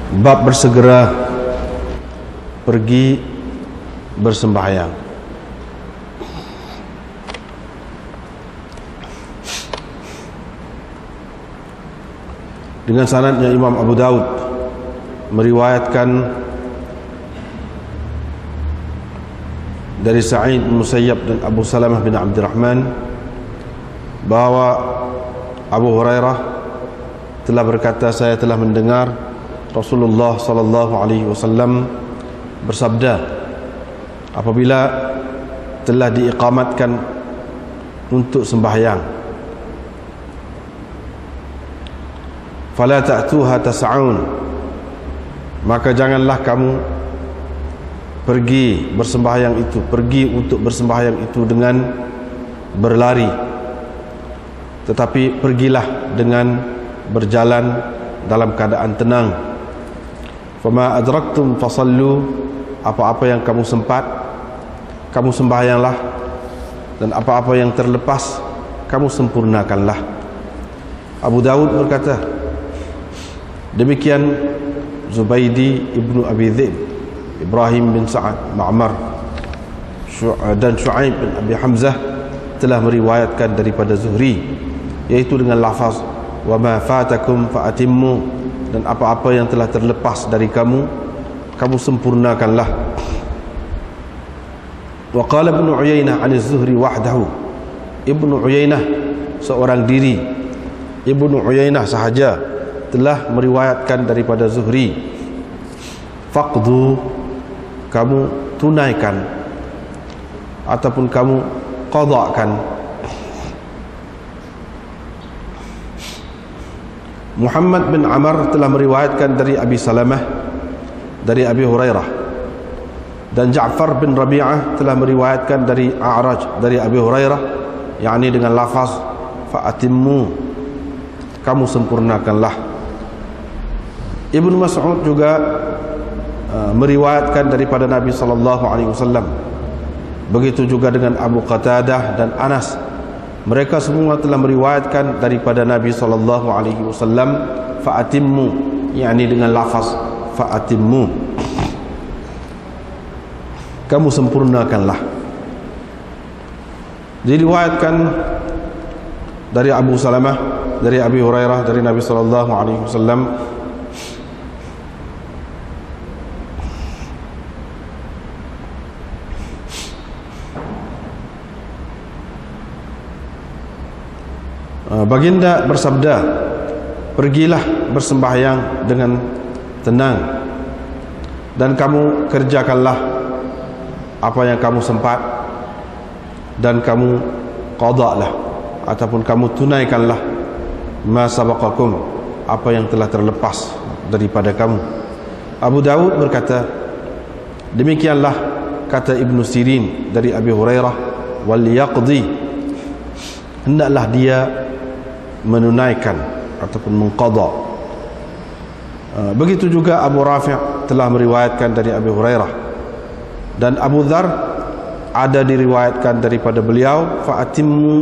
Bab bersegera pergi bersembahyang. Dengan sanadnya Imam Abu Daud meriwayatkan dari Sa'id bin Musayyab dan Abu Salamah bin Abdurrahman bahwa Abu Hurairah telah berkata, saya telah mendengar Rasulullah sallallahu alaihi wasallam bersabda, apabila telah diiqamatkan untuk sembahyang, fala ta'tuha tas'aun, maka janganlah kamu pergi bersembahyang itu, pergi untuk bersembahyang itu dengan berlari, tetapi pergilah dengan berjalan dalam keadaan tenang. Fama adraktum fasallu, apa-apa yang kamu sempat kamu sembahyanglah, dan apa-apa yang terlepas kamu sempurnakanlah. Abu Daud berkata, demikian Zubaidi ibnu Abi Dhib, Ibrahim bin Sa'ad, Ma'mar dan Shu'aib bin Abi Hamzah telah meriwayatkan daripada Zuhri, yaitu dengan lafaz wa ma fatakum fa atimmu, dan apa-apa yang telah terlepas dari kamu, kamu sempurnakanlah. Wa qala Ibnu Uyainah 'an az-Zuhri wahdahu, Ibnu Uyainah seorang diri, Ibnu Uyainah sahaja telah meriwayatkan daripada Zuhri, faqdu, kamu tunaikan ataupun kamu qada'kan. Muhammad bin Amr telah meriwayatkan dari Abi Salamah dari Abi Hurairah, dan Ja'far bin Rabi'ah telah meriwayatkan dari A'raj dari Abi Hurairah, yakni dengan lafaz fa'atimmu, kamu sempurnakanlah. Ibnu Mas'ud juga meriwayatkan daripada Nabi sallallahu alaihi wasallam, begitu juga dengan Abu Qatadah dan Anas. Mereka semua telah meriwayatkan daripada Nabi sallallahu alaihi wasallam fa'atimmu, yakni dengan lafaz fa'atimmu, kamu sempurnakanlah. Diriwayatkan dari Abu Salamah dari Abi Hurairah dari Nabi sallallahu alaihi wasallam, baginda bersabda, pergilah bersembahyang dengan tenang, dan kamu kerjakanlah apa yang kamu sempat, dan kamu qada'lah ataupun kamu tunaikanlah ma sabaqakum, apa yang telah terlepas daripada kamu. Abu Daud berkata, demikianlah kata Ibnu Sirin dari Abi Hurairah, wal yaqdi, hendaklah dia menunaikan ataupun mengqada. Begitu juga Abu Rafi' telah meriwayatkan dari Abi Hurairah, dan Abu Dzar ada diriwayatkan daripada beliau fa'atimmu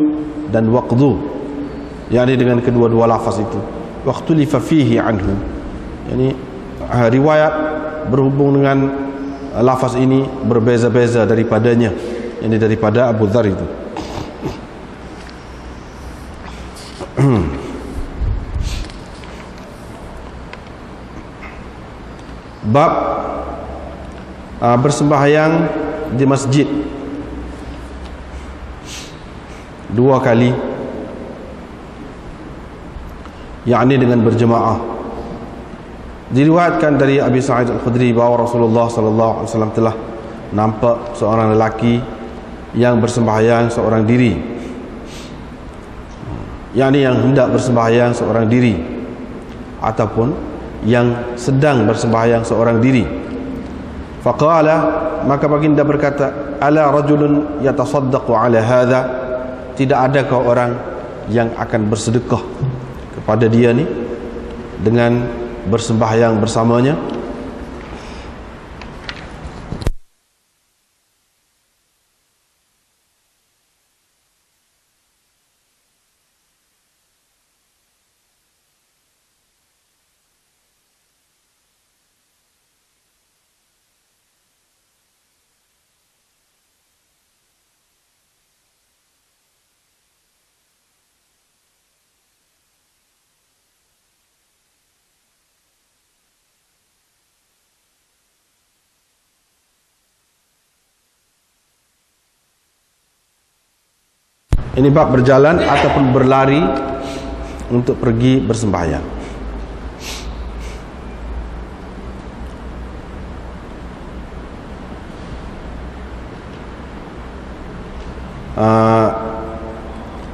dan waqdu, yakni dengan kedua-dua lafaz itu. Waqtulifa fihi anhu, yakni riwayat berhubung dengan lafaz ini berbeza-beza daripadanya, yakni daripada Abu Dzar itu. Bab bersembahyang di masjid 2 kali, yakni dengan berjemaah. Diriwayatkan dari Abi Sa'id Al-Khudri bahawa Rasulullah sallallahu alaihi wasallam telah nampak seorang lelaki yang bersembahyang seorang diri, yakni yang hendak bersembahyang seorang diri ataupun yang sedang bersembahyang seorang diri. Faqala, maka baginda berkata, ala rajulun yatasaddaqu ala hadha, tidak adakah orang yang akan bersedekah kepada dia ni dengan bersembahyang bersamanya? Ini bab berjalan ataupun berlari untuk pergi bersembahyang.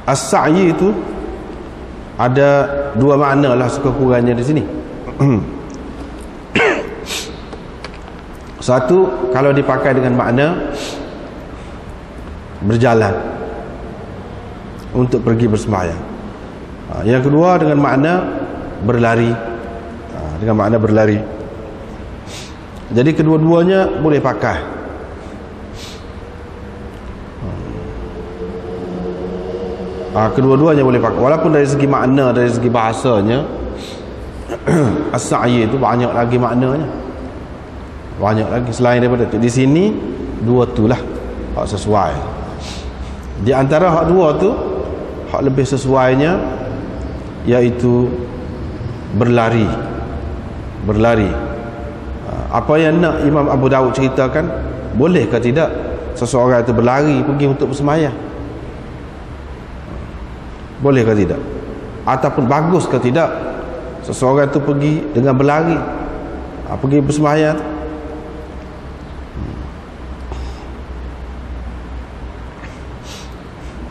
As-sa'yi itu ada dua makna lah sekurang-kurangnya di sini. Satu, kalau dipakai dengan makna berjalan untuk pergi bersembahyang. Yang kedua dengan makna berlari. Dengan makna berlari. Jadi kedua-duanya boleh pakai. Kedua-duanya boleh pakai. Walaupun dari segi makna, dari segi bahasanya as-sa'yi itu banyak lagi maknanya. Banyak lagi selain daripada itu. Di sini dua itulah hak sesuai. Di antara hak dua tu, hak lebih sesuainya iaitu berlari. Berlari. Apa yang nak Imam Abu Dawud ceritakan, boleh ke tidak seseorang itu berlari pergi untuk bersembahyang? Boleh ke tidak? Ataupun bagus ke tidak seseorang itu pergi dengan berlari, pergi bersembahyang?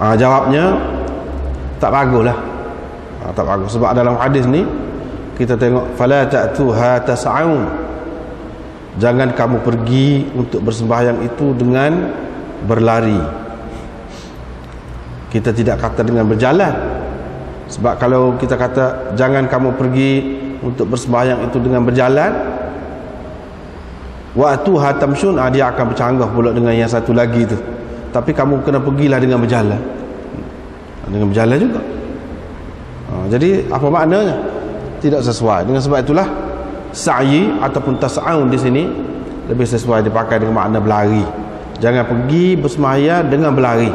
Jawabnya tak baguslah. Tak bagus. Sebab dalam hadis ni kita tengok fala ta'tuha tas'aun. Jangan kamu pergi untuk bersembahyang itu dengan berlari. Kita tidak kata dengan berjalan. Sebab kalau kita kata jangan kamu pergi untuk bersembahyang itu dengan berjalan, wa atuha tamshun, dia akan bercanggah pula dengan yang satu lagi tu. Tapi kamu kena pergilah dengan berjalan. Dengan berjalan juga. Jadi apa maknanya? Tidak sesuai. Dengan sebab itulah sa'yi ataupun tas'aun di sini lebih sesuai dipakai dengan makna berlari. Jangan pergi bersembahyang dengan berlari,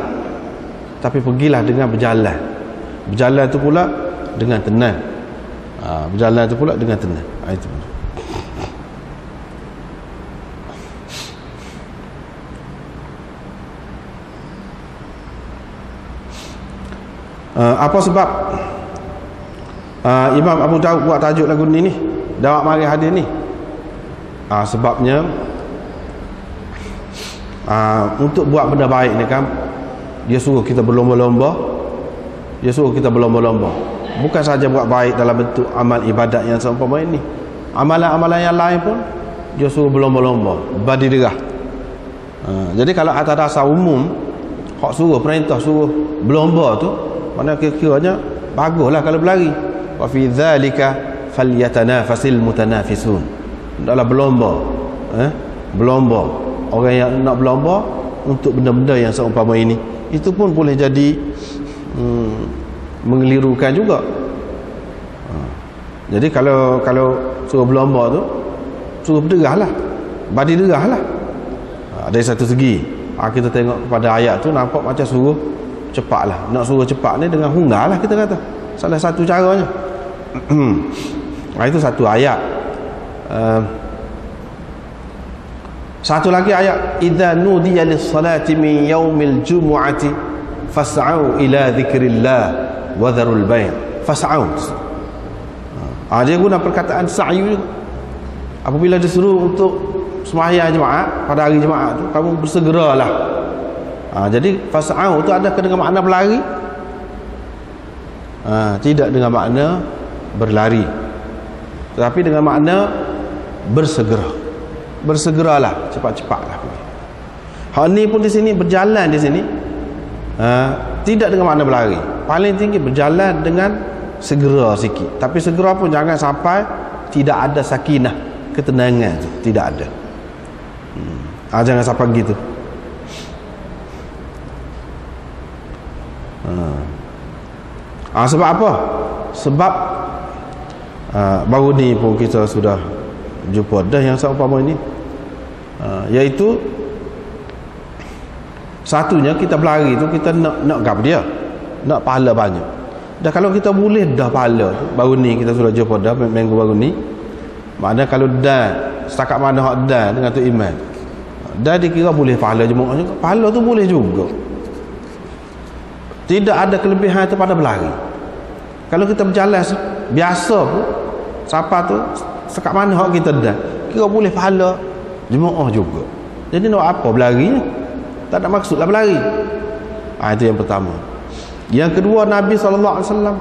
tapi pergilah dengan berjalan. Berjalan itu pula dengan tenang. Berjalan itu pula dengan tenang. Itu. Apa sebab Imam Abu Dawud buat tajuk lagu ni Dawak mari hadis ni? Sebabnya untuk buat benda baik ni kan, dia suruh kita berlomba-lomba. Dia suruh kita berlomba-lomba. Bukan saja buat baik dalam bentuk amal ibadat yang seumpama ini. Amalan-amalan yang lain pun dia suruh berlomba-lomba, berdirah. Jadi kalau atas dasar umum hak suruh, perintah suruh berlomba tu, mana kira-kiranya baguslah kalau berlari. Wa fi dzalika falyatanafasil mutanafisun. Hendaklah berlomba. Berlomba. Orang yang nak berlomba untuk benda-benda yang seumpama ini, itu pun boleh jadi mengelirukan juga. Jadi kalau suruh berlomba tu, suruh berderahlah, badi derahlah. Dari satu segi kita tengok kepada ayat tu nampak macam suruh cepatlah. Nak suruh cepat ni dengan hunggarlah kita kata. Salah satu caranya. Itu satu ayat. Satu lagi ayat, idza nudiya lis-salati min yaumil jumu'ati fas'au ila dzikrillah wa dharul bai'. Fas'au. Dia guna perkataan sa'yu. Apabila disuruh untuk sembahyang jemaah pada hari jemaah tu, kamu bersegeralah. Jadi fas'au tu ada dengan makna berlari? Tidak dengan makna berlari, tetapi dengan makna bersegera. Bersegeralah, cepat-cepatlah. Hal ni pun di sini berjalan di sini. Tidak dengan makna berlari. Paling tinggi berjalan dengan segera sikit. Tapi segera pun jangan sampai tidak ada sakinah, ketenangan tu. Tidak ada. Jangan sampai begitu. Sebab apa? Sebab baru ni pun kita sudah jumpa dah yang seumpama ini, iaitu satunya kita berlari tu kita nak gap dia, nak pahala banyak. Dah kalau kita boleh dah pahala tu, baru ni kita sudah jumpa dah minggu baru ni. Maknanya kalau dah setakat mana hak dah dengan tu iman, dah dikira boleh pahala jemaah juga. Pahala tu boleh juga. Tidak ada kelebihan itu pada berlari. Kalau kita berjalan biasa pun, siapa tu sekat mana hak kita dah, kira boleh pahala jemaah juga. Jadi nak apa berlari? Tak ada maksudlah berlari. Itu yang pertama. Yang kedua, Nabi SAW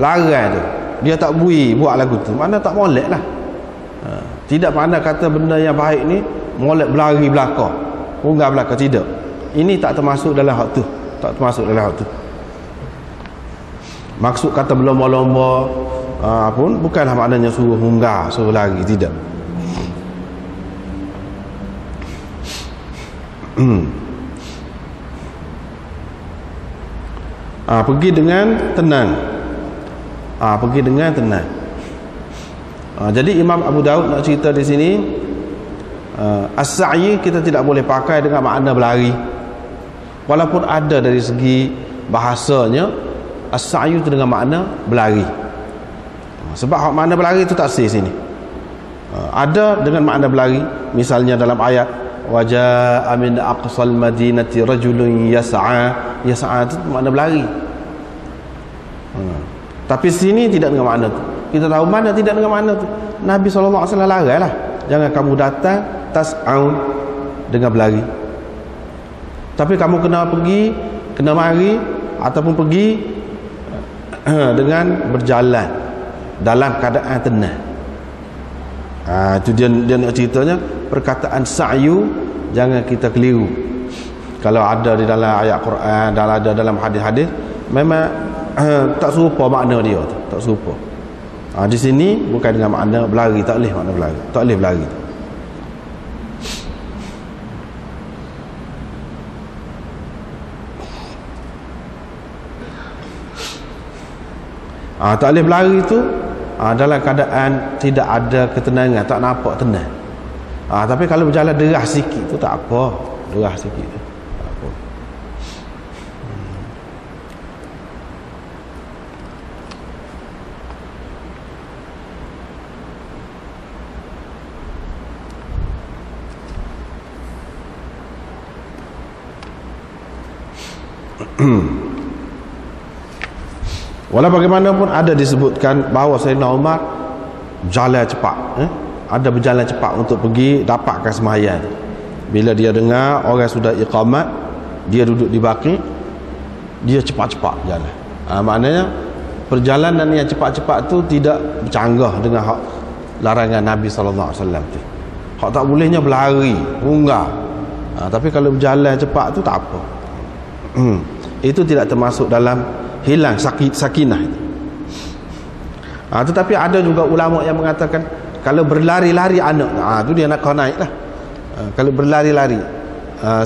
larang tu, dia tak buat lagu tu, mana tak molek lah. Tidak mana kata benda yang baik ni molek berlari belakang, unggal belakang, tidak. Ini tak termasuk dalam hak tu. Tak termasuk dalam hak tu. Maksud kata berlomba-lomba pun bukanlah maknanya suruh munggah, suruh lari, tidak. Pergi dengan tenang. Pergi dengan tenang. Jadi Imam Abu Daud nak cerita di sini, as-sa'yi kita tidak boleh pakai dengan makna berlari. Walaupun ada dari segi bahasanya as-sa'yu itu dengan makna berlari. Sebab makna berlari itu tak sih sini. Ada dengan makna berlari, misalnya dalam ayat waja'a min aqsal madinati rajulun yas'a. Yas'a itu makna berlari. Tapi sini tidak dengan makna tu. Kita tahu mana tidak dengan makna tu. Nabi SAW laranglah, jangan kamu datang tas'aun dengan berlari. Tapi kamu kena pergi, kena mari, ataupun pergi dengan berjalan dalam keadaan tenang. Itu dia nak ceritanya, perkataan sa'yu jangan kita keliru. Kalau ada di dalam ayat Quran, ada dalam hadis-hadis, memang tak serupa makna dia tu, tak serupa. Di sini bukan dengan makna berlari, tak boleh makna berlari, tak boleh berlari. Tak boleh berlari tu dalam keadaan tidak ada ketenangan, tak nampak tenang. Tapi kalau berjalan derah sikit tu tak apa, derah sikit tu tak apa. Walau bagaimanapun ada disebutkan bahawa Sayyidina Umar berjalan cepat, ada berjalan cepat untuk pergi dapatkan sembahyang. Bila dia dengar orang sudah iqamat, dia duduk di baki, dia cepat-cepat jalan. Maknanya perjalanan yang cepat-cepat tu tidak bercanggah dengan hak larangan Nabi SAW tu. Hak tak bolehnya berlari, munggah. Tapi kalau berjalan cepat tu tak apa. Itu tidak termasuk dalam hilang sakinah itu. Tetapi ada juga ulama yang mengatakan kalau berlari-lari anak, tu dia nak kau naik lah. Kalau berlari-lari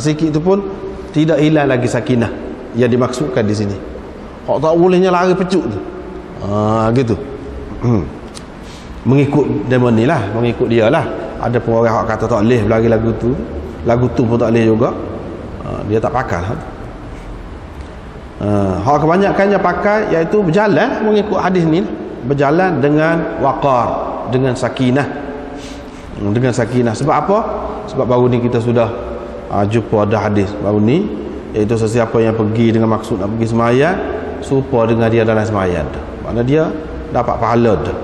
sikit itu pun tidak hilang lagi sakinah yang dimaksudkan di sini. Kau tak bolehnya lari pecuk tu, gitu. Mengikut demo ni lah, mengikut dia lah. Ada pun orang yang kata tak boleh berlari lagu tu pun tak boleh juga. Dia tak pakai lah. Hak kebanyakannya pakai iaitu berjalan mengikut hadis ni, berjalan dengan waqar, dengan sakinah, dengan sakinah. Sebab apa? Sebab baru ni kita sudah jumpa ada hadis baru ni, iaitu sesiapa yang pergi dengan maksud nak pergi sembahyang serupa dengan dia dalam sembahyang, makna dia dapat pahala tu.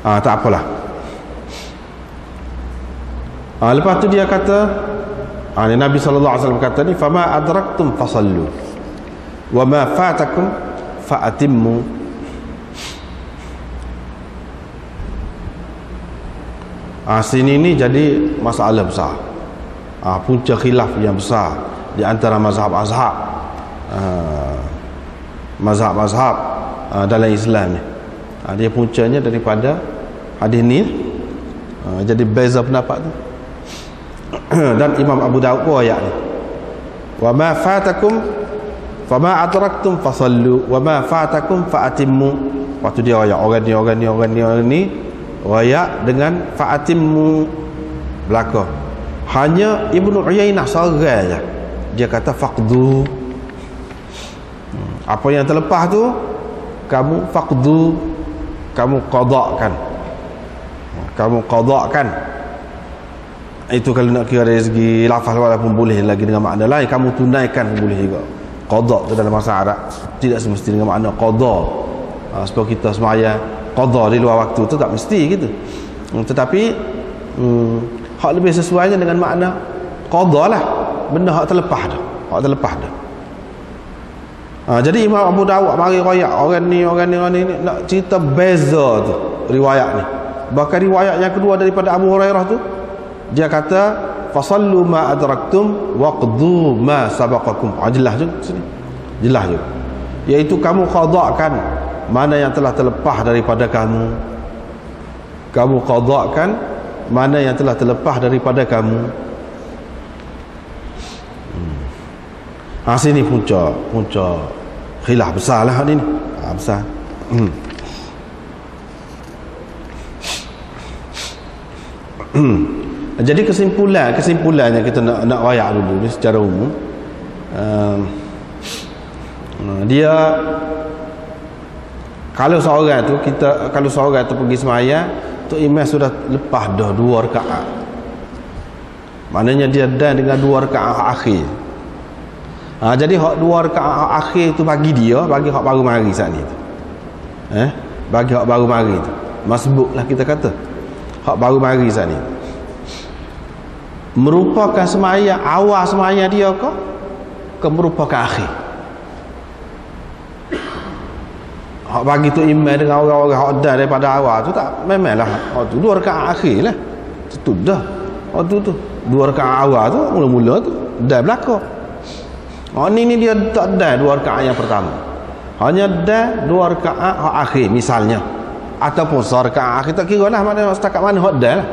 Tak apalah. Lepas tu dia kata, Nabi SAW kata ni, fama adraktum fasallu wa ma fatakum fa'atimmu. Sini ni jadi masalah besar, punca khilaf yang besar di antara mazhab-mazhab dalam Islam ni. Dia puncanya daripada hadis ni. Jadi beza pendapat tu. Dan Imam Abu Daud pun ayat ni, wa ma fatakum fama adraktum fasallu wa ma fatakum fa'atimmu. Waktu dia ayat orang ni ayat dengan fa'atimmu belaka. Hanya Ibnu Uyainah seorang je dia kata faqdu. Apa yang terlepas tu kamu faqdu, kamu qada'kan. Kamu qada'kan. Itu kalau nak kira dari segi lafaz walaupun boleh lagi dengan makna lain, kamu tunaikan boleh juga. Qada' itu dalam bahasa Arab tidak semesti dengan makna qada. Sebab kita semaya qada di luar waktu tu tak mesti gitu. Tetapi hak lebih sesuainya dengan makna qada lah, benda hak terlepas dah. Hak terlepas dah. Jadi Imam Abu Dawud mari royak orang ni nak cerita beza tu riwayat ni. Bahkan riwayat yang kedua daripada Abu Hurairah tu dia kata fasallu ma adraktum waqdu ma sabaqakum. Jelas juga sini. Jelas juga. Iaitu kamu qada'kan mana yang telah terlepas daripada kamu. Kamu qada'kan mana yang telah terlepas daripada kamu. Sini punca khilaf besar lah ni. Besar. Jadi kesimpulannya kita nak wayak dulu ni secara umum. Dia kalau seorang tu pergi semaya, tu imam sudah lepas dah 2 rakaat. Maknanya dia dan dengan 2 rakaat akhir. Jadi hak 2 rakaat akhir tu bagi dia, bagi hak baru mari saat ni tu. Bagi hak baru mari tu. Masbuk lah kita kata. Hak baru mari saat ni. Merupakan semaya awal semaya dia ke merupakan akhir. Hak bagi tu imam dengan orang-orang hak dah daripada awal tu tak memanglah. Hak tu 2 rakaat akhir lah. Itu dah. Hak tu 2 rakaat awal tu mula-mula tu dah berlaku. Ni dia tak ada 2 rakaat yang pertama. Hanya ada 2 rakaat hak akhir misalnya. Ataupun 1 rakaat akhir tak kira lah mana setakat mana hak dah lah.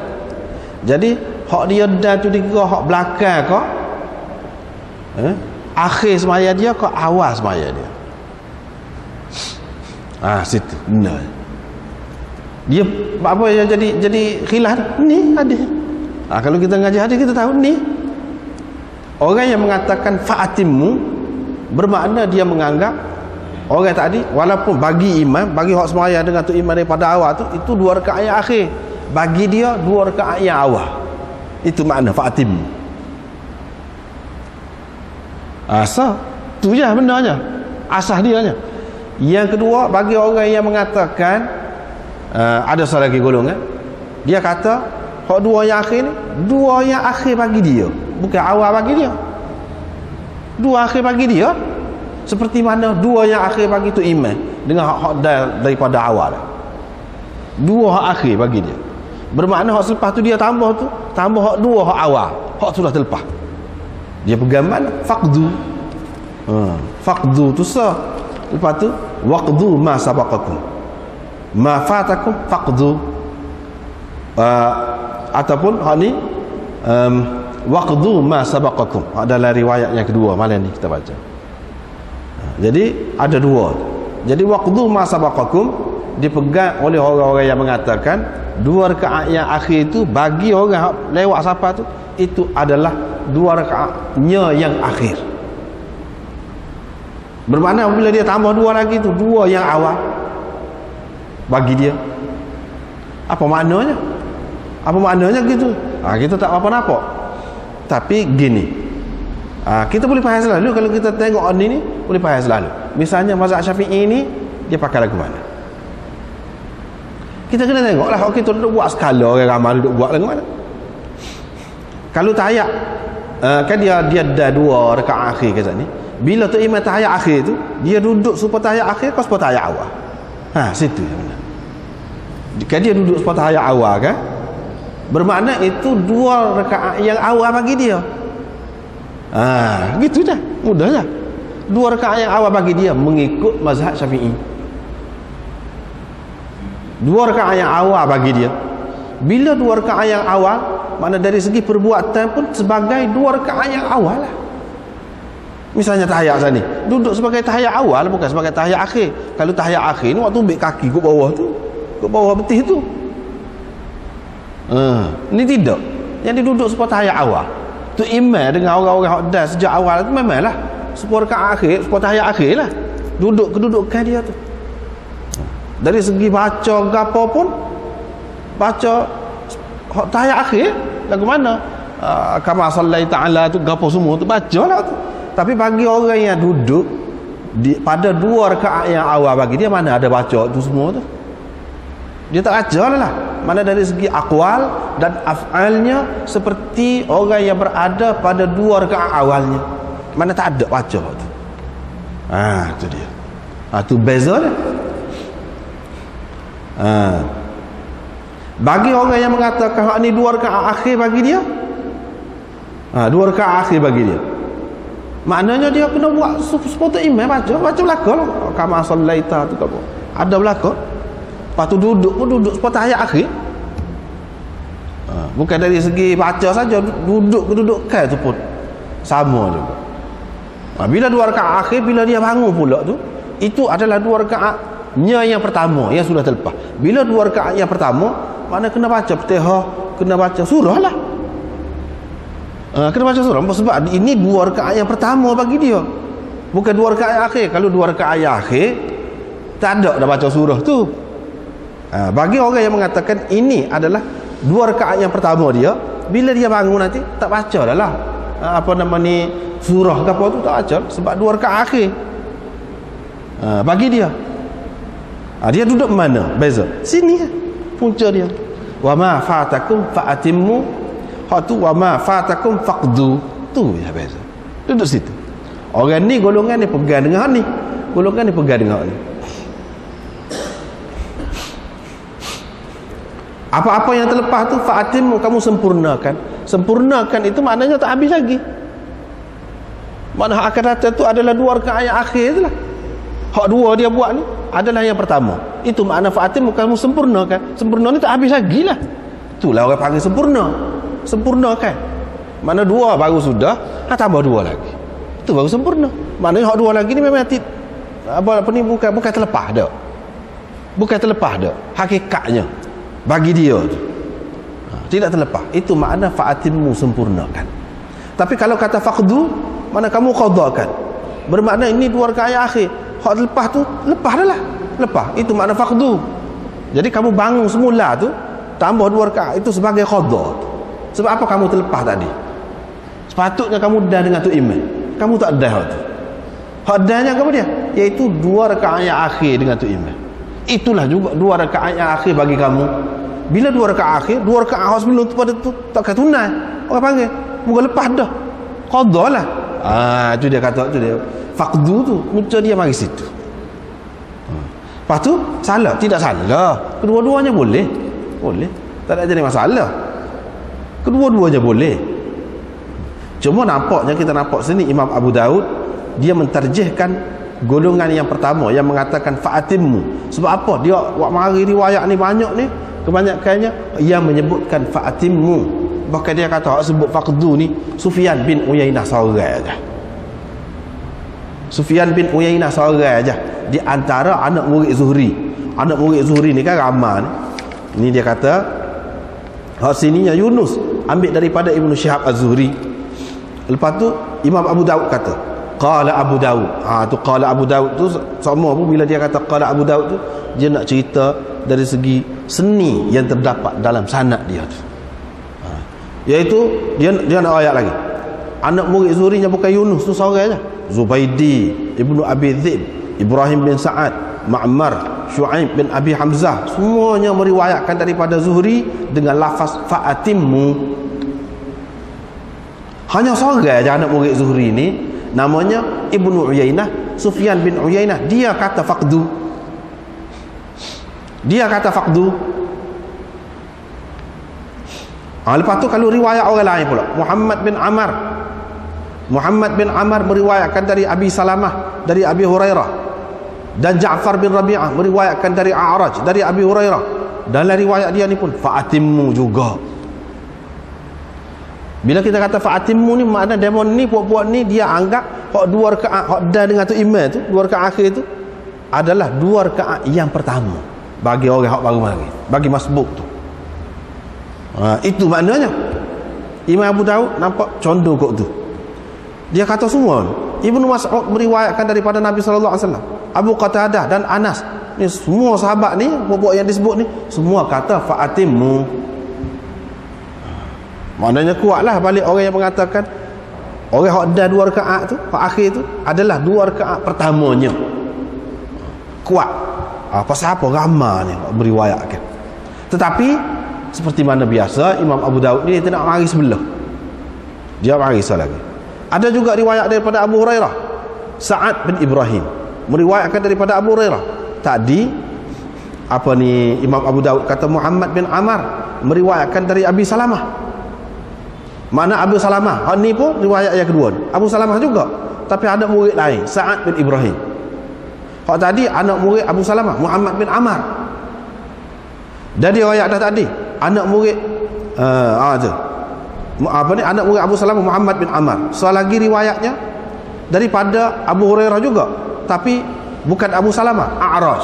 Jadi hak dia dah tu dikira hak belakang ke akhir semaya dia ke awal semaya dia. Situ benar. Dia apa yang jadi khilaf ni hadis. Kalau kita ngaji hadis kita tahu ni orang yang mengatakan fa'atimmu bermakna dia menganggap orang tadi walaupun bagi imam, bagi hak semaya dengan tu imam daripada awal tu itu 2 rakaat yang akhir, bagi dia 2 rakaat yang awal. Itu makna fa'atimmu. Asal tu je benarnya, asas dia nya. Yang kedua, bagi orang yang mengatakan ada salah lagi golongan, dia kata hak 2 yang akhir ni 2 yang akhir bagi dia, bukan awal bagi dia. 2 akhir bagi dia seperti mana 2 yang akhir bagi tu imam dengan hak daripada awal. 2 hak akhir bagi dia bermakna hak selepas tu dia tambah hak 2 hak awal, hak sudah terlepas. Dia pegang mana faqdu. Faqdu tu sah. Lepas tu waqdu ma sabaqakum, ma fatakum faqdu. Ataupun hak ni waqdu ma sabaqakum adalah riwayat yang kedua malam ni kita baca. Jadi ada 2. Jadi waqdu ma sabaqakum dipegang oleh orang-orang yang mengatakan 2 rakaat yang akhir itu bagi orang lewat siapa tu itu adalah 2 rakaatnya yang akhir. Bermakna bila dia tambah 2 lagi tu 2 yang awal bagi dia. Apa maknanya? Apa maknanya gitu? Kita tak apa-apa. Tapi gini, kita boleh faham selalu kalau kita tengok ni boleh faham selalu. Misalnya mazhab Syafi'i ni dia pakai lagu mana? Kita kena tengoklah kalau kita duduk buat skala orang ramai duduk buat lagu mana. Kalau tahiyat kan dia ada 2 rakaat akhir ke ni. Bila tu imam tahiyat akhir tu, dia duduk supaya tahiyat akhir ke supaya tahiyat awal? Situ yang benar. Jika dia duduk supaya tahiyat awal kan, bermakna itu 2 rakaat yang awal bagi dia. Gitu dah, mudah dah. 2 rakaat yang awal bagi dia mengikut mazhab Syafi'i. 2 rakaat yang awal bagi dia. Bila 2 rakaat yang awal, makna dari segi perbuatan pun sebagai 2 rakaat yang awal lah. Misalnya tahiyat sana ni duduk sebagai tahiyat awal bukan sebagai tahiyat akhir. Kalau tahiyat akhir ni waktu ambil kaki ke bawah tu, ke bawah betih tu. Ni tidak. Yang dia duduk sebagai tahiyat awal. Tu imam dengan orang-orang hak dah sejak awal tu memanglah sebuah rakaat akhir, sebuah tahiyat akhir lah. Duduk kedudukan dia tu. Dari segi baca gapo pun, baca tahiyat akhir lagu mana? Kama sallai ta'ala tu gapo semua tu bacalah tu. Tapi bagi orang yang duduk pada 2 rakaat yang awal, bagi dia mana ada baca tu semua tu. Dia tak baca lah. Mana dari segi aqwal dan af'alnya seperti orang yang berada pada 2 rakaat awalnya. Mana tak ada baca tu. Tu dia. Tu beza dia. Bagi orang yang mengatakan hak ni 2 rakaat akhir bagi dia, 2 rakaat akhir bagi dia, maknanya dia kena buat sepotong imam baca belakang lah. Kama sallaita tu apa ada belakang, lepas tu duduk pun duduk sepotong ayat akhir. Bukan dari segi baca saja, duduk kedudukan tu pun sama juga. Bila 2 rakaat akhir, bila dia bangun pula tu, itu adalah 2 rakaatnya yang pertama yang sudah terlepas. Bila 2 rakaat yang pertama, mana kena baca Fatihah, kena baca surah lah. Kena baca surah sebab ini 2 rakaat yang pertama bagi dia, bukan 2 rakaat yang akhir. Kalau 2 rakaat yang akhir tak ada dah baca surah tu. Bagi orang yang mengatakan ini adalah 2 rakaat yang pertama dia, bila dia bangun nanti tak baca dah lah apa nama ni surah ke apa tu, tak baca sebab 2 rakaat akhir. Bagi dia, dia duduk mana? Beza sini punca dia. Wa ma fatakum fa'atimmu, hak tu wa ma fatakum faqdu, tu ya beza. Duduk situ. Orang ni golongan ni pegang dengan ni, golongan ni pegang dengan ni. Apa-apa yang terlepas tu fa'atimmu, kamu sempurnakan. Sempurnakan itu maknanya tak habis lagi. Mana hak akan datang tu adalah 2 rakaat yang akhir tu lah. Hak 2 dia buat ni adalah yang pertama. Itu makna fa'atimmu, kamu sempurnakan. Sempurna ni tak habis lagi lah. Itulah orang panggil sempurna. Sempurnakan. Mana 2 baru sudah, tambah 2 lagi. Itu baru sempurna. Maknanya hak 2 lagi ni memang apa ni bukan terlepas dah. Bukan terlepas dah hakikatnya bagi dia tu. Tidak terlepas. Itu makna fa'atimmu, sempurnakan. Tapi kalau kata faqdu, mana kamu qadakan, bermakna ini 2 rakaat yang akhir. Hak lepas tu lepas dah lah. Lepas. Itu makna faqdu. Jadi kamu bangun semula tu tambah 2 rakaat, itu sebagai qada. Sebab apa kamu terlepas tadi? Sepatutnya kamu dah dengan tu imam. Kamu tak dah tu. Hak dahnya kamu dia, iaitu 2 rakaat yang akhir dengan tu imam. Itulah juga 2 rakaat yang akhir bagi kamu. Bila 2 rakaat akhir, 2 rakaat sebelum tu pada tu tak tunai. Orang panggil bukan lepas dah, qada lah. Itu dia kata, tu dia faqdu tu punca dia mari situ. Lepas tu salah, tidak salah, kedua-duanya boleh, tak ada jadi masalah, kedua-duanya boleh. Cuma nampaknya, kita nampak sini Imam Abu Daud dia mentarjihkan golongan yang pertama yang mengatakan fa'atimmu. Sebab apa? Dia buat mari riwayat ni banyak ni, kebanyakannya yang menyebutkan fa'atimmu. Bahkan dia kata hak sebut faqdu ni Sufyan bin Uyainah seorang aja. Sufyan bin Uyainah seorang aja di antara anak murid Zuhri. Anak murid Zuhri ni kan ramai ni. Dia kata hak sininya Yunus ambil daripada Ibnu Syihab Az-Zuhri. Lepas tu Imam Abu Daud kata qala Abu Daud. Tu qala Abu Daud tu sama pun bila dia kata qala Abu Daud tu, dia nak cerita dari segi seni yang terdapat dalam sanad dia tu. Iaitu dia nak ayat lagi. Anak murid Zuhri nya bukan Yunus tu seorang aja. Zubaidi, Ibnu Abi Dzib, Ibrahim bin Sa'ad, Ma'mar, Syu'aib bin Abi Hamzah, semuanya meriwayatkan daripada Zuhri dengan lafaz fa'atimmu. Hanya seorang aja anak murid Zuhri ni, namanya Ibnu Uyainah, Sufyan bin Uyainah, dia kata faqdu. Lepas tu kalau riwayat orang lain pula, Muhammad bin Amr meriwayatkan dari Abi Salamah, dari Abi Hurairah, dan Ja'far bin Rabi'ah meriwayatkan dari A'raj, dari Abi Hurairah. Dalam riwayat dia ni pun fa'atimmu juga. Bila kita kata fa'atimmu ni, makna demon ni puak-puak ni dia anggap hak 2 rakaat hak dah dengan tu imam tu, 2 rakaat akhir tu adalah 2 rakaat yang pertama bagi orang hak baru lagi, bagi masbuk tu. Itu maknanya. Imam Abu Daud nampak condong kok tu. Dia kata semua. Ibnu Mas'ud meriwayatkan daripada Nabi sallallahu alaihi wasallam, Abu Qatadah dan Anas Ni semua sahabat ni, pokok yang disebut ni, semua kata fa'atimmu. Maknanya kuatlah balik orang yang mengatakan orang yang ada 2 rakaat tu, hak akhir tu adalah 2 rakaat pertamanya. Kuat. Pasal apa ramai ni beriwayatkan. Tetapi seperti mana biasa Imam Abu Daud ni dia nak mari sebelah. Dia mari lagi. Ada juga riwayat daripada Abu Hurairah. Sa'ad bin Ibrahim meriwayatkan daripada Abu Hurairah. Tadi apa ni Imam Abu Daud kata Muhammad bin Amar meriwayatkan dari Abi Salamah. Mana Abu Salamah? Hak ni pun riwayat yang kedua. Abu Salamah juga, tapi ada murid lain, Sa'ad bin Ibrahim. Hak tadi anak murid Abu Salamah, Muhammad bin Amar. Dan riwayat dah tadi, anak murid apa ni anak murid Abu Salamah Muhammad bin Amar. Soal lagi riwayatnya daripada Abu Hurairah juga, tapi bukan Abu Salamah, A'raj.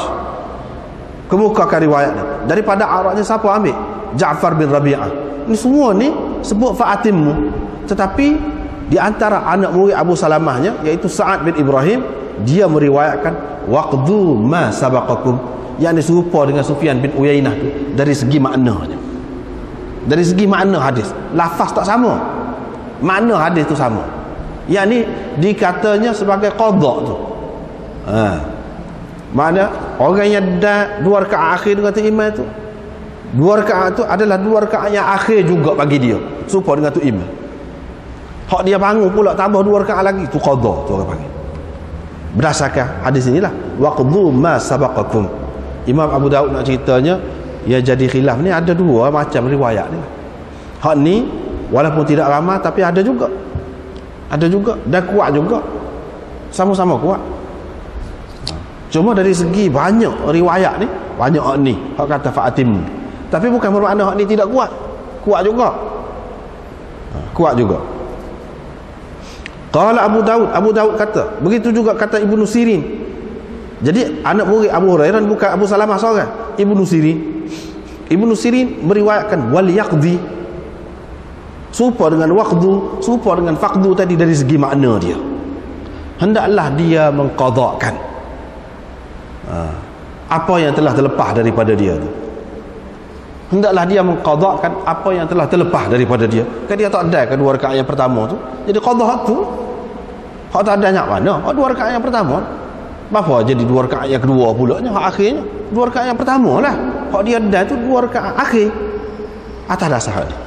Kemukakan riwayatnya daripada A'rajnya siapa ambil? Ja'far bin Rabi'ah. Ini semua ni sebut fa'atimmu, tetapi di antara anak murid Abu Salamahnya iaitu Sa'ad bin Ibrahim, dia meriwayatkan waqdu ma sabaqakum, yang serupa dengan Sufyan bin Uyainah tu dari segi maknanya. Dari segi makna hadis, lafaz tak sama, makna hadis tu sama. Yang ni dikatanya sebagai qada tu. Mana orang yang dah 2 rakaat akhir dengan tu imam tu, 2 rakaat tu adalah 2 rakaat yang akhir juga bagi dia, serupa dengan tu imam. Hak dia bangun pula tambah 2 rakaat lagi, tu qada tu orang panggil. Berdasarkan hadis inilah waqdu ma sabaqakum. Imam Abu Daud nak ceritanya ya jadi khilaf ni ada 2 macam riwayat ni. Hak ni walaupun tidak ramai tapi ada juga. Ada juga dan kuat juga. Sama-sama kuat. Cuma dari segi banyak riwayat ni, banyak hak ni hak kata fa'atim. Tapi bukan bermakna hak ni tidak kuat. Kuat juga. Kuat juga. Qala Abu Daud kata, begitu juga kata Ibnu Sirin. Jadi anak murid Abu Hurairah bukan Abu Salamah seorang, Ibnu Sirin meriwayatkan wal yaqdi, serupa dengan waqdu, serupa dengan faqdu tadi dari segi makna dia. Hendaklah dia mengqadhakan apa yang telah terlepas daripada dia tu. Hendaklah dia mengqadhakan apa yang telah terlepas daripada dia. Kan dia tak ada kan 2 rakaat yang pertama tu. Jadi qadha tu hak tak ada nak mana? Hak 2 rakaat yang pertama. Apa jadi 2 rakaat yang kedua pulanya, hak akhirnya 2 rakaat yang pertama lah. Hak dia ada tu 2 rakaat akhir atas dasar dia.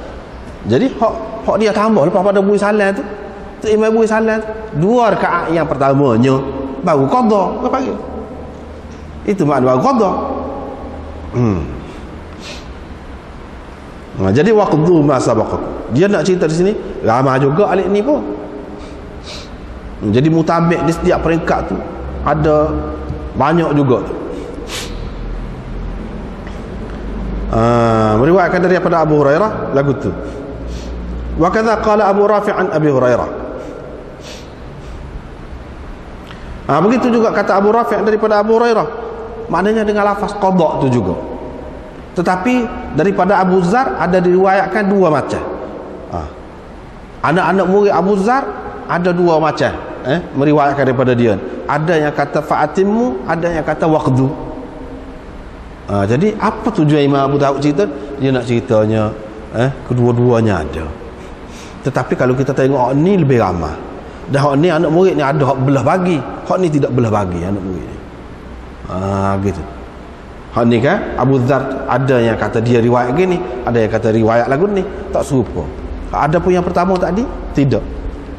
Jadi hak dia tambah lepas pada bui salam tu, imam bui salam tu 2 rakaat yang pertamanya baru qadha ke panggil. Itu makna baru qadha. Jadi waqdu ma sabaqakum. Dia nak cerita di sini ramai juga alik ni pun. Jadi mutabik di setiap peringkat tu ada banyak juga tu. Meriwayatkan daripada Abu Hurairah lagu tu. Wa kadza qala Abu Rafi' an Abi Hurairah. Begitu juga kata Abu Rafi' daripada Abu Hurairah. Maknanya dengan lafaz qada tu juga. Tetapi daripada Abu Zar ada diriwayatkan 2 macam. Anak-anak murid Abu Zar ada 2 macam meriwayatkan daripada dia. Ada yang kata fa'atimmu, ada yang kata waqdu. Jadi apa tujuan Imam Abu Daud cerita? Dia nak ceritanya kedua-duanya ada. Tetapi kalau kita tengok ni lebih ramai. Dan hak ni anak murid ni ada hak belah bagi, hak ni tidak belah bagi anak murid ni. Gitu. Hak ni kan Abu Dzar ada yang kata dia riwayat gini, ada yang kata riwayat lagu ni tak serupa. Ada pun yang pertama tadi tidak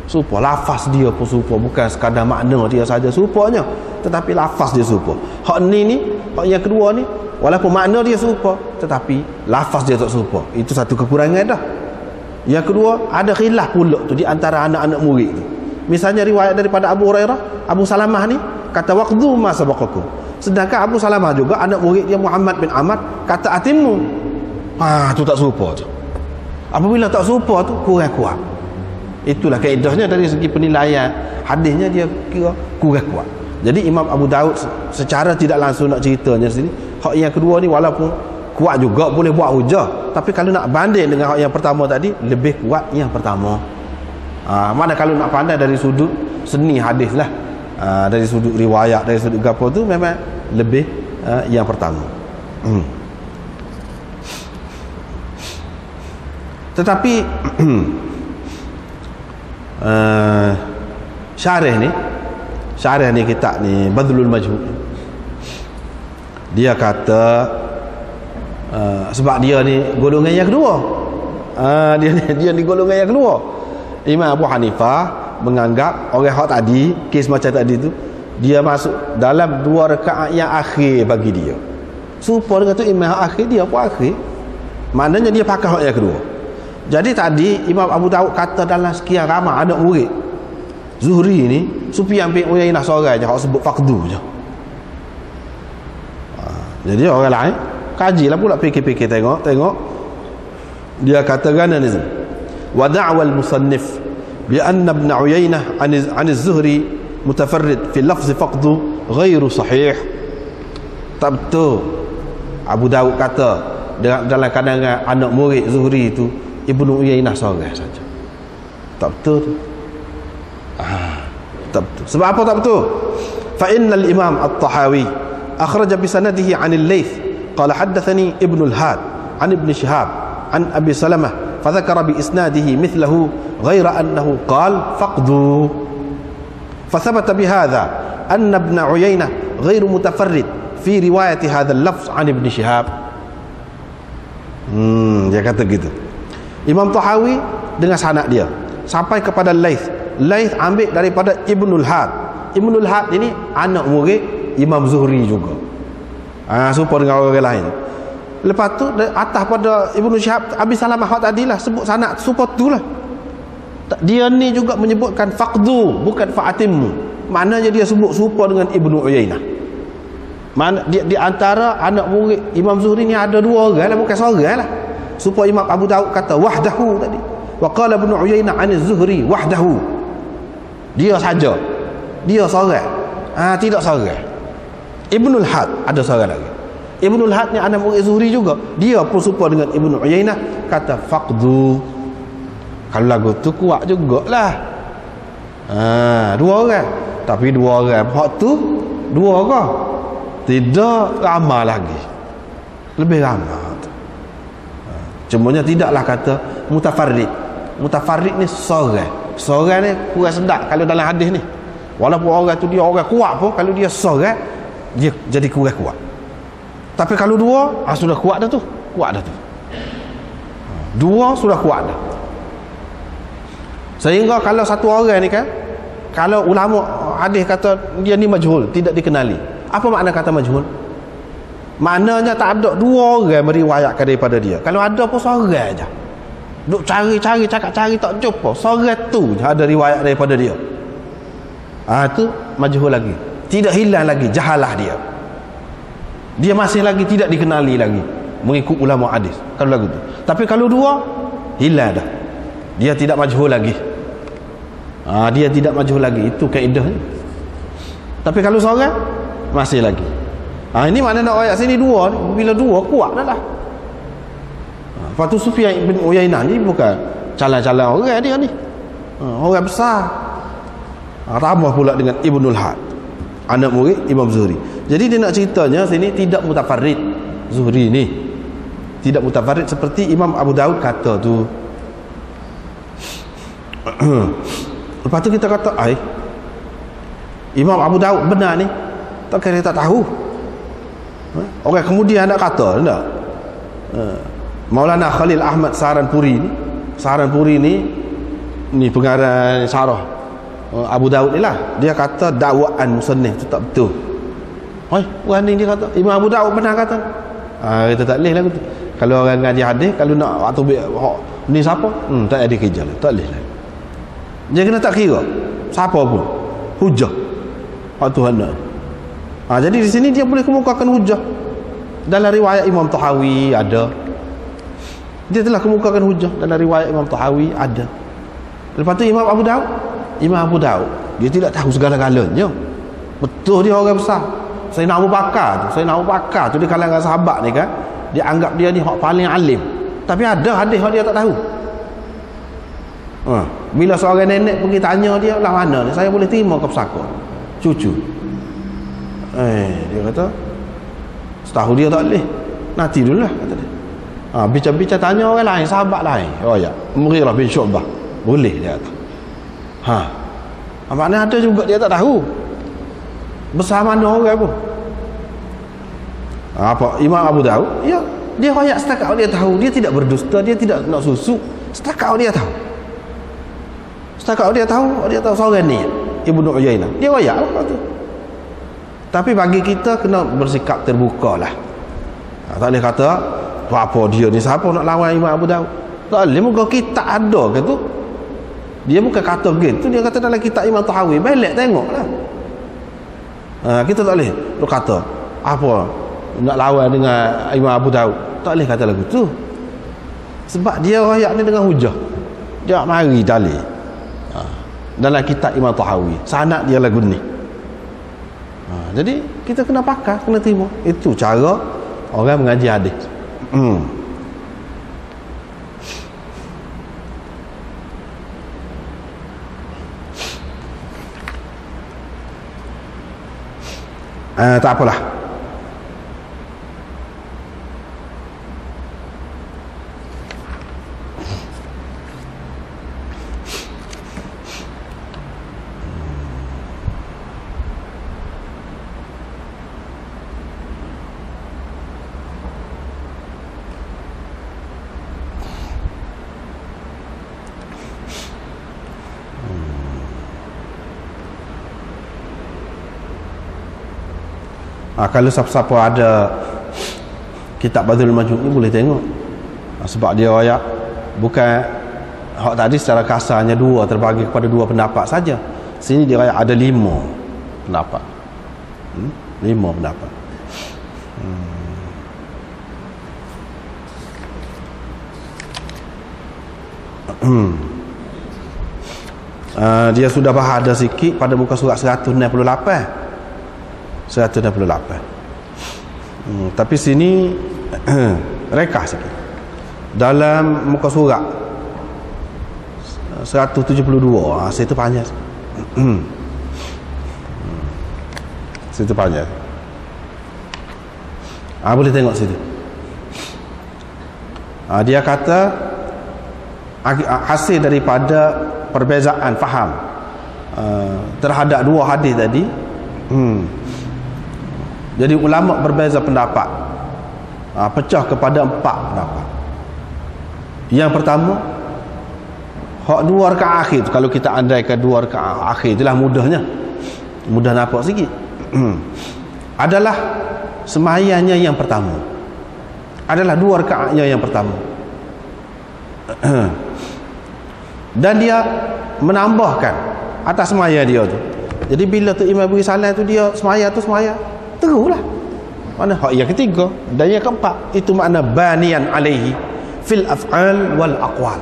serupa, lafaz dia pun serupa, bukan sekadar makna dia saja serupanya, tetapi lafaz dia serupa. Hak ni hak yang kedua ni walaupun makna dia serupa tetapi lafaz dia tak serupa. Itu satu kekurangan dah. Yang kedua ada khilaf pula tu di antara anak-anak murid tu. Misalnya riwayat daripada Abu Hurairah, Abu Salamah ni kata waqdu ma sabaqakum. Sedangkan Abu Salamah juga anak murid dia Muhammad bin Amr kata atimmu. Tu tak serupa tu. Apabila tak serupa tu kurang kuat. Itulah kaedahnya dari segi penilaian hadisnya dia kira kurang kuat. Jadi Imam Abu Daud secara tidak langsung nak ceritanya sini. Hak yang kedua ni walaupun kuat juga boleh buat hujah, tapi kalau nak banding dengan hak yang pertama tadi lebih kuat yang pertama. Mana kalau nak pandai dari sudut seni hadis lah, dari sudut riwayat, dari sudut gapo tu memang lebih yang pertama. Tetapi syarih ni kitab ni Badlul Majhud, dia kata sebab dia ni golongan yang kedua, dia ni golongan yang kedua. Imam Abu Hanifah menganggap orang hak tadi, kes macam tadi tu, dia masuk dalam 2 rakaat yang akhir bagi dia. Serupa dengan tu imam hak akhir, dia pun akhir. Maknanya dia pakai hak yang kedua. Jadi tadi Imam Abu Daud kata dalam sekian ramai anak murid Zuhri ni, Sufyan bin Uyainah seorang je hak sebut faqdu je. Jadi orang lain kajilah pula, fikir-fikir, tengok dia katakan ni, wa da'wa al-musannif bi anna ibn Uyainah an az-Zuhri mutafarrid fi lafz faqdu ghairu sahih. Tak betul. Abu Daud kata dalam kalangan anak murid Zuhri itu Ibnu Uyainah seorang saja. Tak betul tu. Tak betul. Sebab apa tak betul? Fa innal imam at-Tahawi akhraja bi sanadihi 'an al-Laits qala haddathani Ibnu al-Had 'an Ibn Shihab 'an Abi Salamah fa dzakara bi isnadihi mithlahu ghaira annahu qala faqdu. Fa thabata bi hadha anna Ibn Uyainah ghairu mutafarrid fi riwayat hadha al-lafz 'an Ibn Shihab. Dia kata gitu. Imam Tahawi dengan sanad dia sampai kepada Laits. Laits ambil daripada Ibnul Had. Ibnul Had ini anak murid Imam Zuhri juga. Serupa dengan orang lain. Lepas tu atas pada Ibnu Syihab, Abi Salamah hak tadilah sebut sanad serupa itulah. Dia ni juga menyebutkan faqdu, bukan fa'atimmu. Maknanya dia sebut serupa dengan Ibnu Uyainah. Mana di antara anak murid Imam Zuhri ni ada 2 orang lah, bukan seorang lah. Supaya Imam Abu Daud kata wahdahu tadi. Wa qala Ibnu Uyainah 'an az-Zuhri wahdahu. Dia saja. Dia seorang. Tidak seorang. Ibnul Had ada seorang lagi. Ibnul Had ni anak murid Zuhri juga. Dia pun serupa dengan Ibnu Uyainah kata faqdu. Kalau lagu tu kuat jugalah. 2 orang. Tapi 2 orang hak tu 2 ke? Tidak ramai lagi. Lebih ramai. Cumanya tidaklah kata mutafarrid. Mutafarrid ni seorang. Seorang ni kurang sedap kalau dalam hadis ni. Walaupun orang tu dia orang kuat pun, kalau dia seorang dia jadi kurang kuat. Tapi kalau 2, sudah kuat dah tu. Kuat dah tu. 2 sudah kuat dah. Sehingga kalau satu orang ni kan, kalau ulama hadis kata dia ni majhul, tidak dikenali. Apa makna kata majhul? Maknanya tak ada 2 orang meriwayatkan daripada dia. Kalau ada pun seorang aja. Duk cari-cari, cakap-cari tak jumpa. Seorang tu je ada riwayat daripada dia. Tu majhul lagi. Tidak hilang lagi jahalah dia. Dia masih lagi tidak dikenali lagi mengikut ulama hadis kalau lagu tu. Tapi kalau 2 hilang dah. Dia tidak majhul lagi. Dia tidak majhul lagi. Itu kaedahnya. Tapi kalau seorang masih lagi. Ini makna nak ayat sini 2 bila 2 kuat dah lah. Lepas tu Sufyan bin Uyainah ni bukan calon-calon orang dia ni. Orang besar. Ramah pula dengan Ibnul Had, anak murid Imam Zuhri. Jadi dia nak ceritanya sini tidak mutafarrid. Zuhri ni tidak mutafarrid seperti Imam Abu Daud kata tu. Lepas tu kita kata Imam Abu Daud benar ni, tak kira tak tahu. Orang kemudian nak kata tak? Maulana Khalil Ahmad Saharanpuri ni pengarang syarah Abu Daud ni lah. Dia kata dakwaan musannif tu tak betul. Orang ni dia kata Imam Abu Daud pernah kata. Kita tak boleh lah tu. Kalau orang ngaji hadis, kalau nak waktu ni siapa? Tak ada kerja lah. Tak boleh lah. Dia kena tak kira siapa pun hujah Tuhan nak. Jadi di sini dia boleh kemukakan hujah. Dalam riwayat Imam Tahawi ada. Dia telah kemukakan hujah dalam riwayat Imam Tahawi ada. Lepas tu Imam Abu Daud dia tidak tahu segala-galanya. Betul dia orang besar. Sayyidina Abu Bakar tu di kalangan sahabat ni kan, dia anggap dia ni hak paling alim. Tapi ada hadis hak dia tak tahu. Bila seorang nenek pergi tanya dia, lah mana ni saya boleh terima ke pesaka cucu. Dia kata Setahu dia tak boleh. Nanti dululah kata dia. Bincang-bincang tanya orang lain, sahabat lain. Oh ya, Mughirah bin Syu'bah. Boleh dia kata. Maknanya ada juga dia tak tahu. Besar mana orang pun. Apa Imam Abu Daud? Ya, dia royak setakat dia tahu. Dia tidak berdusta, dia tidak nak susuk. Setakat dia tahu. Setakat dia tahu seorang ni Ibnu Uyainah. Dia royak lah kata. Tapi bagi kita kena bersikap terbuka lah. Tak boleh kata apa dia ni, siapa nak lawan Imam Abu Daud. Tak boleh, muka kitab ada ke tu. Dia bukan kata gitu, dia kata dalam kitab Imam Tahawi. Balik tengok lah. Kita tak boleh nak kata apa nak lawan dengan Imam Abu Daud. Tak boleh kata lagu tu. Sebab dia royak ni dengan hujah. Dia mari dalil dalam kitab Imam Tahawi, sanad dia lagu ni. Jadi kita kena pakar, kena terima. Itu cara orang mengaji hadis. Tak apalah. Kalau siapa-siapa ada kitab Badrul Majud ni boleh tengok. Sebab dia royak bukan hak tadi secara kasarnya dua, terbagi kepada dua pendapat saja. Sini dia royak ada 5 pendapat. 5 pendapat. Dia sudah bahas ada sikit pada muka surat 168. Tapi sini rekah sikit. Dalam muka surat 172, situ panjang. Situ panjang. Boleh tengok situ. Dia kata hasil daripada perbezaan faham terhadap 2 hadis tadi. Jadi ulama berbeza pendapat, pecah kepada 4 pendapat. Yang pertama, hak 2 rakaat akhir, kalau kita andaikan 2 rakaat akhir itulah mudah nampak sikit. Adalah sembahyangnya yang pertama. Adalah 2 rakaatnya yang pertama. Dan dia menambahkan atas sembahyang dia tu. Jadi bila tu imam beri salam tu, dia sembahyang teruslah. Mana hak yang ketiga dan yang keempat, itu makna banian alaihi fil af'al wal aqwal.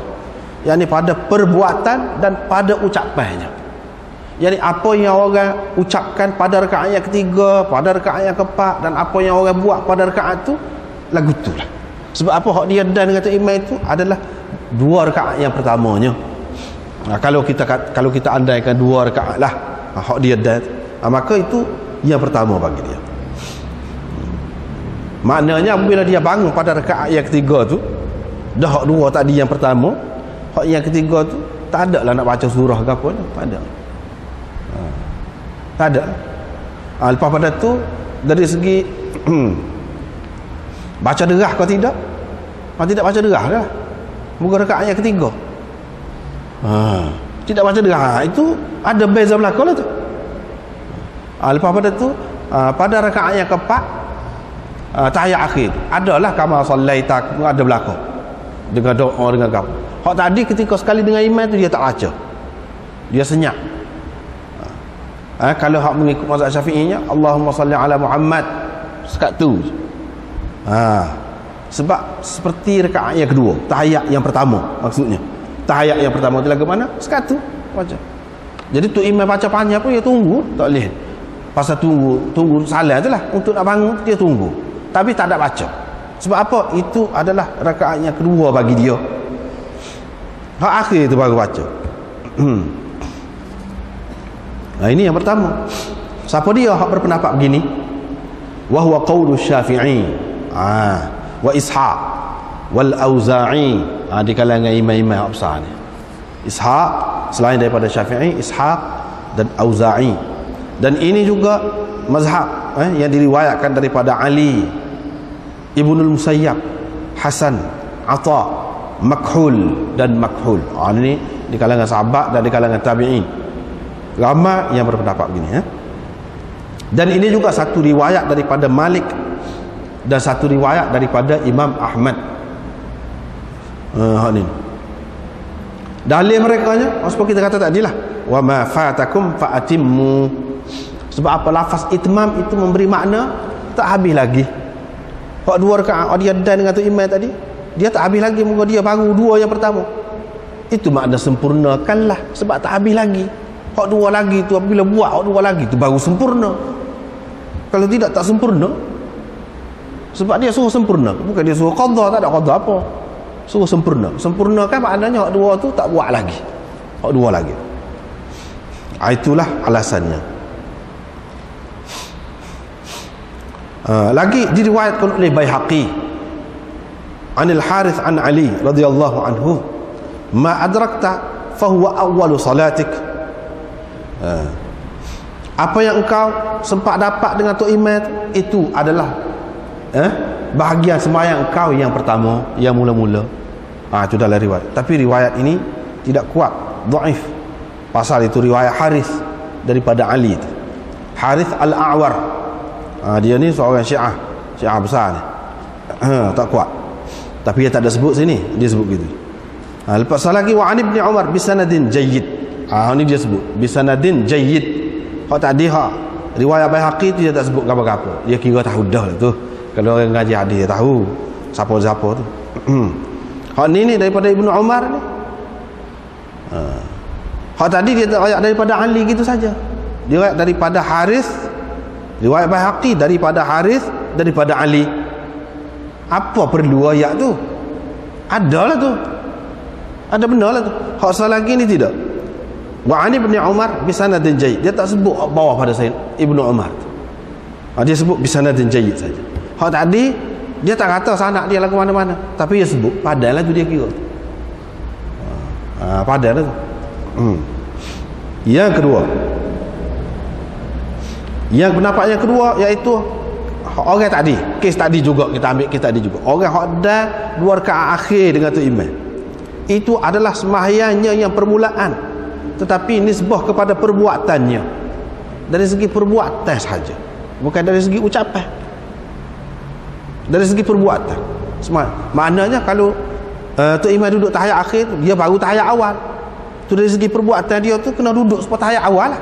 Yani pada perbuatan dan pada ucapannya. Yani apa yang orang ucapkan pada rakaat yang ketiga, pada rakaat yang keempat, dan apa yang orang buat pada rakaat tu lagu itulah. Sebab apa hak dia dan kata imam itu adalah 2 rakaat yang pertamanya. Kalau kita andaikan 2 rakaat lah hak dia dan maka itu yang pertama bagi dia. Maknanya bila dia bangun pada rakaat yang ketiga tu, dah hak 2 tadi yang pertama, hak yang ketiga tu tak ada lah nak baca surah ke apa dah, tak ada. Tak ada. Lepas pada tu dari segi baca derah kau tidak? Tidak baca derah dah. Muka rakaat yang ketiga. Tidak baca derah, itu ada beza belakang lah tu. Lepas pada tu pada rakaat yang keempat, tahiyat akhir adalah kama sallaita, ada belakang dengan doa dengan apa. Hak tadi ketika sekali dengan imam tu dia tak baca, dia senyap. Kalau hak mengikut mazhab Syafi'inya, Allahumma salli ala Muhammad, sekat tu. Sebab seperti rakaat yang kedua, tahiyat yang pertama, maksudnya tahiyat yang pertama tu lagu mana? Sekat tu baca. Jadi tu imam baca panjang pun dia tunggu, tak boleh. Pasal tunggu salam je lah, untuk nak bangun dia tunggu, tapi tak ada baca. Sebab apa? Itu adalah rakaat yang kedua bagi dia. Hak akhir tu baru baca. Ini yang pertama. Siapa dia hak berpendapat begini? wa huwa qaulu Syafi'i wa Ishaq wal Auza'i, di kalangan imam-imam besar ni. Ishaq selain daripada Syafi'i, Ishaq dan Auza'i. Dan ini juga mazhab yang diriwayatkan daripada Ali, Ibnul Musayyab, Hasan, Atha, Makhul dan Makhul. Ini di kalangan sahabat dan di kalangan tabi'in. Ramai yang berpendapat begini. Dan ini juga satu riwayat daripada Malik dan satu riwayat daripada Imam Ahmad. Ini dalil mereka nya, seperti kita kata tadilah, wa ma fatakum fa atimmu. Sebab apa? Lafaz itmam itu memberi makna tak habis lagi. Hak 2 rakaat dia dan dengan tu imam tadi, dia tak habis lagi, mungkin dia baru 2 yang pertama. Itu makna sempurnakanlah, sebab tak habis lagi. Hak 2 lagi tu, apabila buat hak 2 lagi tu baru sempurna. Kalau tidak, tak sempurna. Sebab dia suruh sempurna, bukan dia suruh qadha, tak ada qadha apa. Suruh sempurna. Sempurnakan maknanya hak 2 tu tak buat lagi. Hak 2 lagi. Itulah alasannya. Lagi diriwayatkan oleh Baihaqi Anil Harith an Ali radhiyallahu anhu, ma adrakta fahuwa awwalu salatik. Apa yang engkau sempat dapat dengan tok imam itu adalah bahagian sembahyang engkau yang pertama, yang mula-mula. Itu dalam riwayat. Tapi riwayat ini tidak kuat, dhaif. Pasal itu riwayat Harith daripada Ali, Harith al-A'war. Dia ni seorang Syiah besar ni. Tak kuat. Tapi dia tak ada sebut sini, dia sebut gitu. Lepas lagi wa an Ibn Umar bisanadin jayyid. Ni dia sebut bisanadin jayyid. Hak tadi riwayat Baihaqi tu dia tak sebut apa-apa. Dia kira tahu dah lah tu. Kalau orang ngaji hadis dia tahu siapa-siapa tu. Hak ni daripada Ibn Umar ni. Hak tadi dia riwayat daripada Ali gitu saja. Dia riwayat daripada Harith, riwayat Baihaqi daripada Harith, daripada Ali. Apa perlu ayat tu? Adalah tu. Ada benar lah tu. Hak salah lagi ni tidak. Wa an Ibn Umar bisanadin jayyid. Dia tak sebut bawah pada saya Ibnu Umar. Dia sebut bisanadin jayyid saja. Hak tadi dia tak kata sanak dia lah ke mana-mana, tapi dia sebut padahal tu dia kira. Padahal tu. Yang kedua, yang pendapat yang kedua iaitu orang tadi, kes tadi juga kita ambil, kes tadi juga orang hak dah 2 rakaat akhir dengan tu imam, itu adalah sembahyangnya yang permulaan, tetapi nisbah kepada perbuatannya, dari segi perbuatan saja, bukan dari segi ucapan, dari segi perbuatan. Maknanya kalau tu imam duduk tahiyat akhir, dia baru tahiyat awal, tu dari segi perbuatan dia tu kena duduk seperti tahiyat awal lah.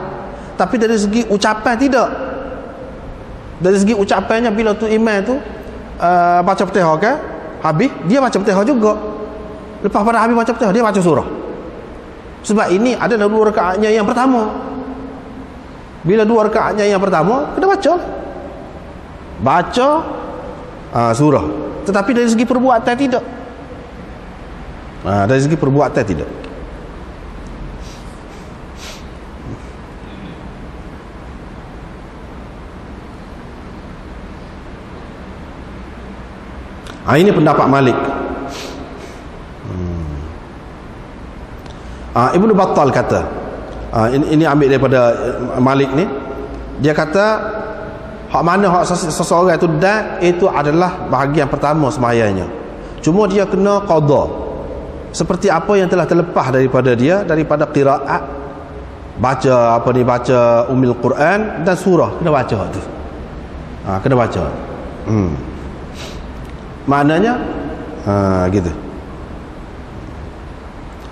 Tapi dari segi ucapan tidak. Dari segi ucapannya, bila tu imam tu baca Fatihah kan, habis dia baca Fatihah juga. Lepas pada habis baca Fatihah, dia baca surah. Sebab ini adalah 2 rakaatnya yang pertama. Bila 2 rakaatnya yang pertama, kena baca surah. Tetapi dari segi perbuatan tidak. Dari segi perbuatan tidak. Ini pendapat Malik. Ibnu Battal kata, ini ambil daripada Malik ni, dia kata hak mana hak seseorang itu dah, itu adalah bahagian pertama sembahyangnya, cuma dia kena qada seperti apa yang telah terlepas daripada dia, daripada qiraat, baca baca Ummul Quran dan surah, kena baca tu. Kena baca. Maknanya gitu.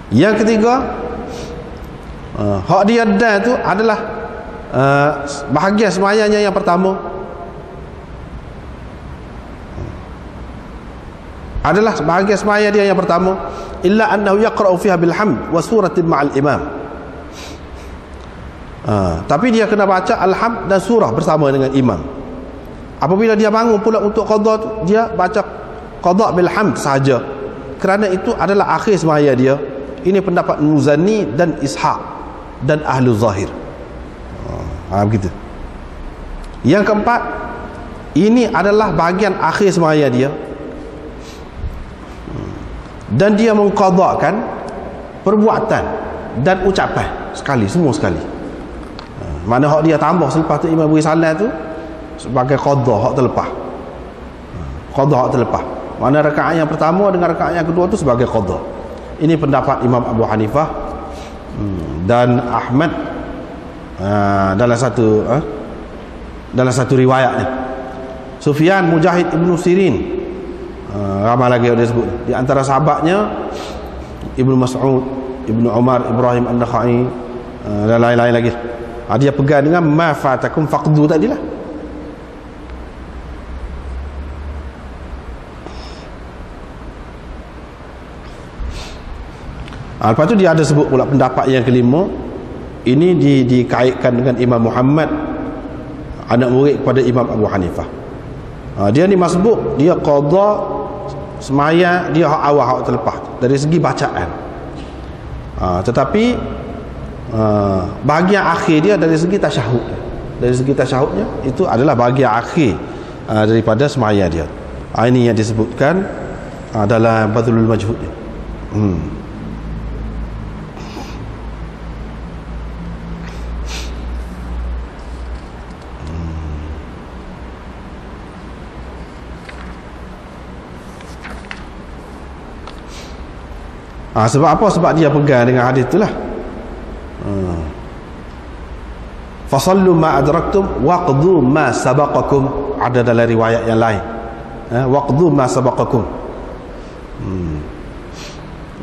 Yang ketiga, hak dia dah tu adalah bahagian sembahyangnya yang pertama, adalah bahagian sembahyang dia yang pertama, illa annahu yaqra'u fiha bil hamd wa suratin ma'al imam. Tapi dia kena baca alhamd dan surah bersama dengan imam. Apabila dia bangun pula untuk qada tu, dia baca qada bil hamd saja, kerana itu adalah akhir sembahyang dia. Ini pendapat Muzani dan Ishaq dan Ahlu Zahir. Begitu. Yang keempat, Ini adalah bahagian akhir semaya dia, dan dia mengqadhakan perbuatan dan ucapan semua sekali. Mana hak dia tambah selepas tu imam beri salam tu sebagai qadha hak terlepas. Qadha hak terlepas. Mana rakaat yang pertama dengan rakaat yang kedua tu sebagai qadha. Ini pendapat Imam Abu Hanifah dan Ahmad dalam satu riwayat ni. Sufyan, Mujahid, Ibnu Sirin, ramai lagi dia sebut. Di antara sahabatnya Ibnu Mas'ud, Ibnu Umar, Ibrahim An-Nakhai, dan lain-lain lagi. Dia pegang dengan ma fatakum faqdu tadilah. Lepas tu dia ada sebut pula pendapat yang kelima. Ini dikaitkan dengan Imam Muhammad, anak murid kepada Imam Abu Hanifah. Dia ni masbuk, dia qadha semaya dia hak awal hak terlepas dari segi bacaan. Tetapi bahagian akhir dia dari segi tasyahud. Dari segi tasyahudnya itu adalah bahagian akhir daripada semaya dia. Ini yang disebutkan dalam Badlul Majhud ni. Sebab apa? Sebab dia pegang dengan hadis itulah. Fasallu ma adraktum waqdu ma sabaqakum. Ada dalam riwayat yang lain. Waqdu ma sabaqakum.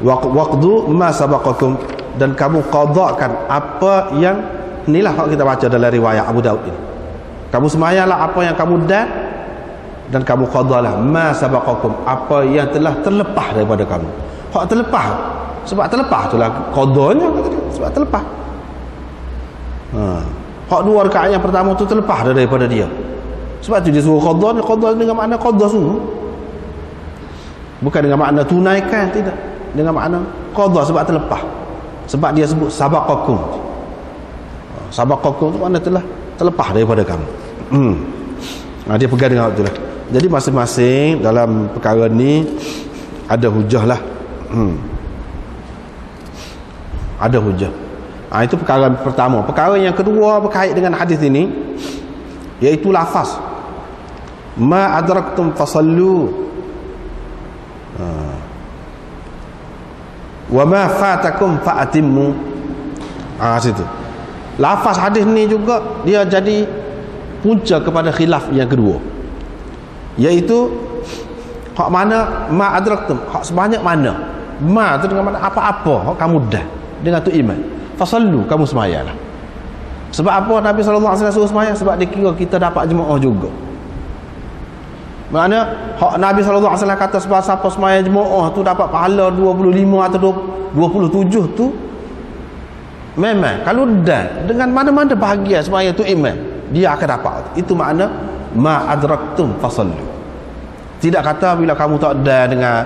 Waqdu ma sabaqakum, dan kamu qadhakan apa yang inilah hak kita baca dalam riwayat Abu Daud ini. Kamu semayalah apa yang kamu dan kamu qadhalah ma sabaqakum, apa yang telah terlepas daripada kamu. Hak terlepas, sebab terlepas itulah qadanya, sebab terlepas. Hak dua rakaat yang pertama tu terlepas daripada dia, sebab tu dia suruh qadha dengan makna qadha sungguh, bukan dengan makna tunaikan, tidak, dengan makna qadha sebab terlepas. Sebab dia sebut sabaqakum. Sabaqakum tu makna telah terlepas daripada kamu. Dia pegang dengan itulah. Jadi masing-masing dalam perkara ni ada hujah lah. Ada hujah. Itu perkara pertama. Perkara yang kedua berkait dengan hadis ini, iaitu lafaz ma adraktum fasallu wa ma fatakum fa'atimmu. Situ lafaz hadis ni juga dia jadi punca kepada khilaf yang kedua, iaitu hak mana ma adraktum, hak sebanyak mana. Ma tu dengan mana apa-apa hak kamu dah dengan tu iman. Fasallu, kamu semayalah. Sebab apa Nabi SAW suruh semaya? Sebab dia kira kita dapat jemaah juga. Maknanya hak Nabi SAW kata sebab siapa semaya jemaah tu dapat pahala 25 atau 27 tu, memang kalau dah dengan mana-mana bahagia semaya tu iman, dia akan dapat. Itu makna ma adraktum fasallu. Tidak kata bila kamu tak ada dengan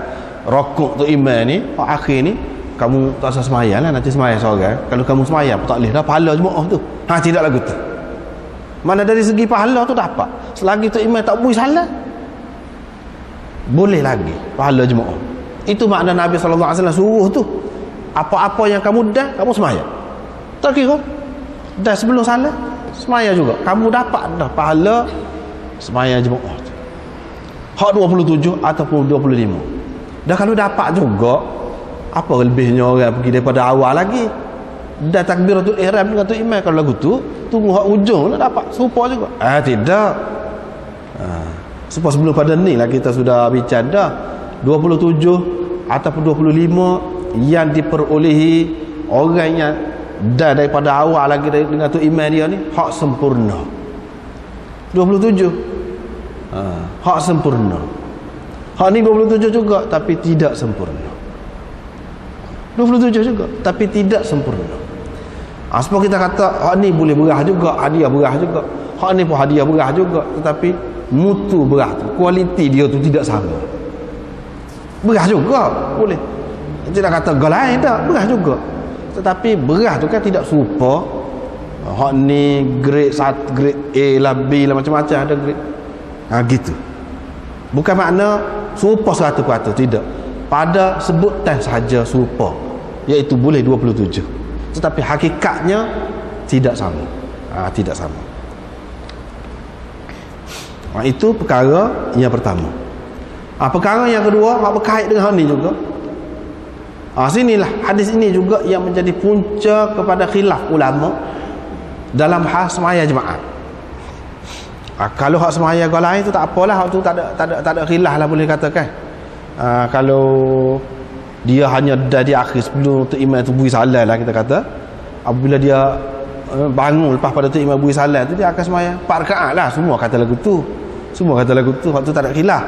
rokok tu iman ni, akhir ni kamu tak usah semaya lah, nanti semaya seorang. Kalau kamu semaya tak boleh dah pahala jemaah tu. Tidak lagu tu. Mana dari segi pahala tu dapat. Selagi tu iman tak boleh salah, boleh lagi pahala jemaah. Itu makna Nabi SAW suruh tu. Apa-apa yang kamu dah, kamu semaya. Tak kira dah sebelum salah, semaya juga. Kamu dapat dah pahala semaya jemaah tu. Hak 27 ataupun 25. Dah kalau dapat juga, apa lebihnya orang pergi daripada awal lagi. Dah takbiratul ihram dengan tu imam, kalau lagu tu tunggu hak ujung nak dapat serupa juga. Tidak. Sebab sebelum pada ni lah kita sudah bincang dah 27 ataupun 25 yang diperolehi orang yang dah daripada awal lagi dengan tu imam dia ni, hak sempurna 27. Hak sempurna. Hak ni 27 juga tapi tidak sempurna. 27 juga tapi tidak sempurna. Sebab kita kata hak ni boleh berah juga, hadiah berah juga. Hak ni pun hadiah berah juga, tetapi mutu berah tu, kualiti dia tu tidak sama. Berah juga boleh. Tidak kata galai tak, berah juga. Tetapi berah tu kan tidak serupa. Hak ni grade 1, grade A lah, B lah, macam-macam ada grade. Gitu. Bukan makna serupa 100%, tidak. Pada sebutan sahaja serupa, iaitu boleh 27. Tetapi hakikatnya tidak sama. Tidak sama. Itu perkara yang pertama. Perkara yang kedua, berkait dengan ini juga. Sinilah hadis ini juga yang menjadi punca kepada khilaf ulama dalam hal semaya jemaah. Kalau hak semaya kau lain tu tak apalah, hak tu tak ada khilaf lah, boleh katakan. Kalau dia hanya dah di akhir sebelum tu imam tu bui salat lah, kita kata apabila dia bangun lepas pada tu imam bui salat tu, dia akan semaya 4 rakaat lah. Semua kata lagu tu, hak tu tak ada khilaf.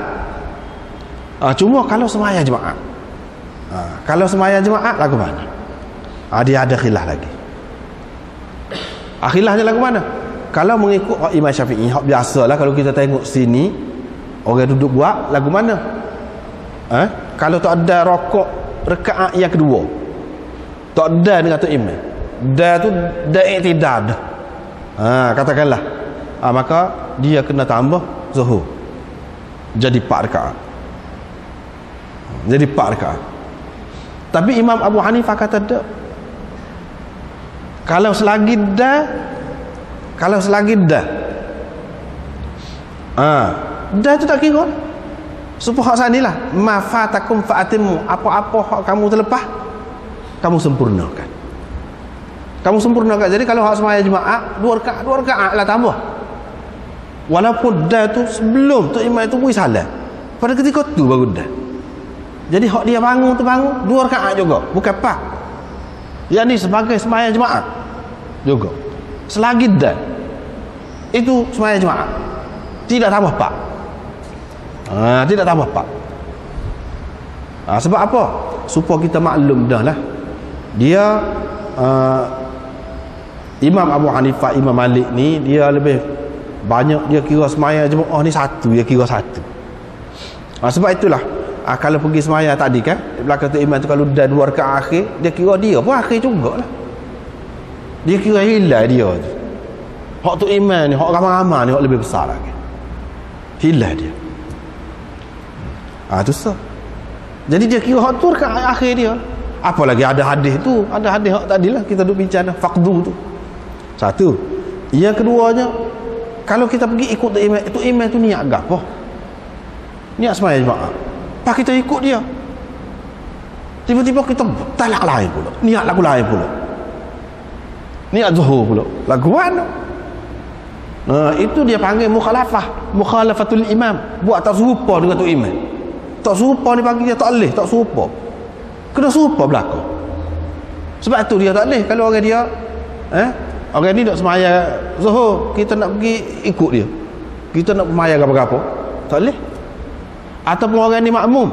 Cuma kalau semaya jemaah, kalau semaya jemaah lagu mana? Dia ada khilaf lagi. Khilafnya lagu mana? Kalau mengikut Imam Syafi'i, hak biasalah kalau kita tengok sini orang duduk buat lagu mana? Kalau tak ada rokok rakaat yang kedua, tak ada dengan tu imam, dah tu dah i'tidal dah. Katakanlah, maka dia kena tambah zuhur, jadi 4 rakaat. Tapi Imam Abu Hanifah kata tak. Kalau selagi dah dah tu tak kira. Supaya hak sanilah, ma fatakum fa'atimu, apa-apa hak kamu terlepas kamu sempurnakan. Jadi kalau hak semaya jemaah 2 rakaat lah tambah. Walaupun dah tu sebelum tu imam itu bui salat, pada ketika tu baru dah. Jadi hak dia bangun 2 rakaat juga, bukan 4. Yang ni sebagai semaya jemaah juga. Selagi dah itu semaya jemaah, tidak tambah 4. Tidak tambah 4. Sebab apa? Supaya kita maklum dah lah. Dia Imam Abu Hanifah, Imam Malik ni, dia lebih banyak dia kira semaya jemaah ni satu, dia kira satu. Sebab itulah kalau pergi semaya tadi kan, belakang tu imam tu kalau dah 2 rakaat akhir, dia kira dia pun akhir jugalah. Dia kira hilang dia tu. Hak tu imam ni, hak ramai-ramai ni hak lebih besar lagi. Hilang dia. Itu sah. Jadi dia kira hak tu rakaat akhir dia. Apalagi ada hadis tu, ada hadis hak tadilah kita duk bincang faqdu tu. Satu. Yang keduanya, kalau kita pergi ikut imam tu niat gapo? Niat semaya jemaah. Pas kita ikut dia, tiba-tiba kita talak lain pula, niat lagu lain pula, niat zuhur pula, lagu mana? Itu dia panggil mukhalafatul imam, buat tak serupa dengan tu imam. Tak serupa ni panggil dia tak leh, tak serupa, kena serupa belakang. Sebab tu dia tak leh. Kalau orang dia orang ni nak semaya zuhur, kita nak pergi ikut dia, kita nak semaya apa-apa, tak leh. Ataupun orang ni makmum,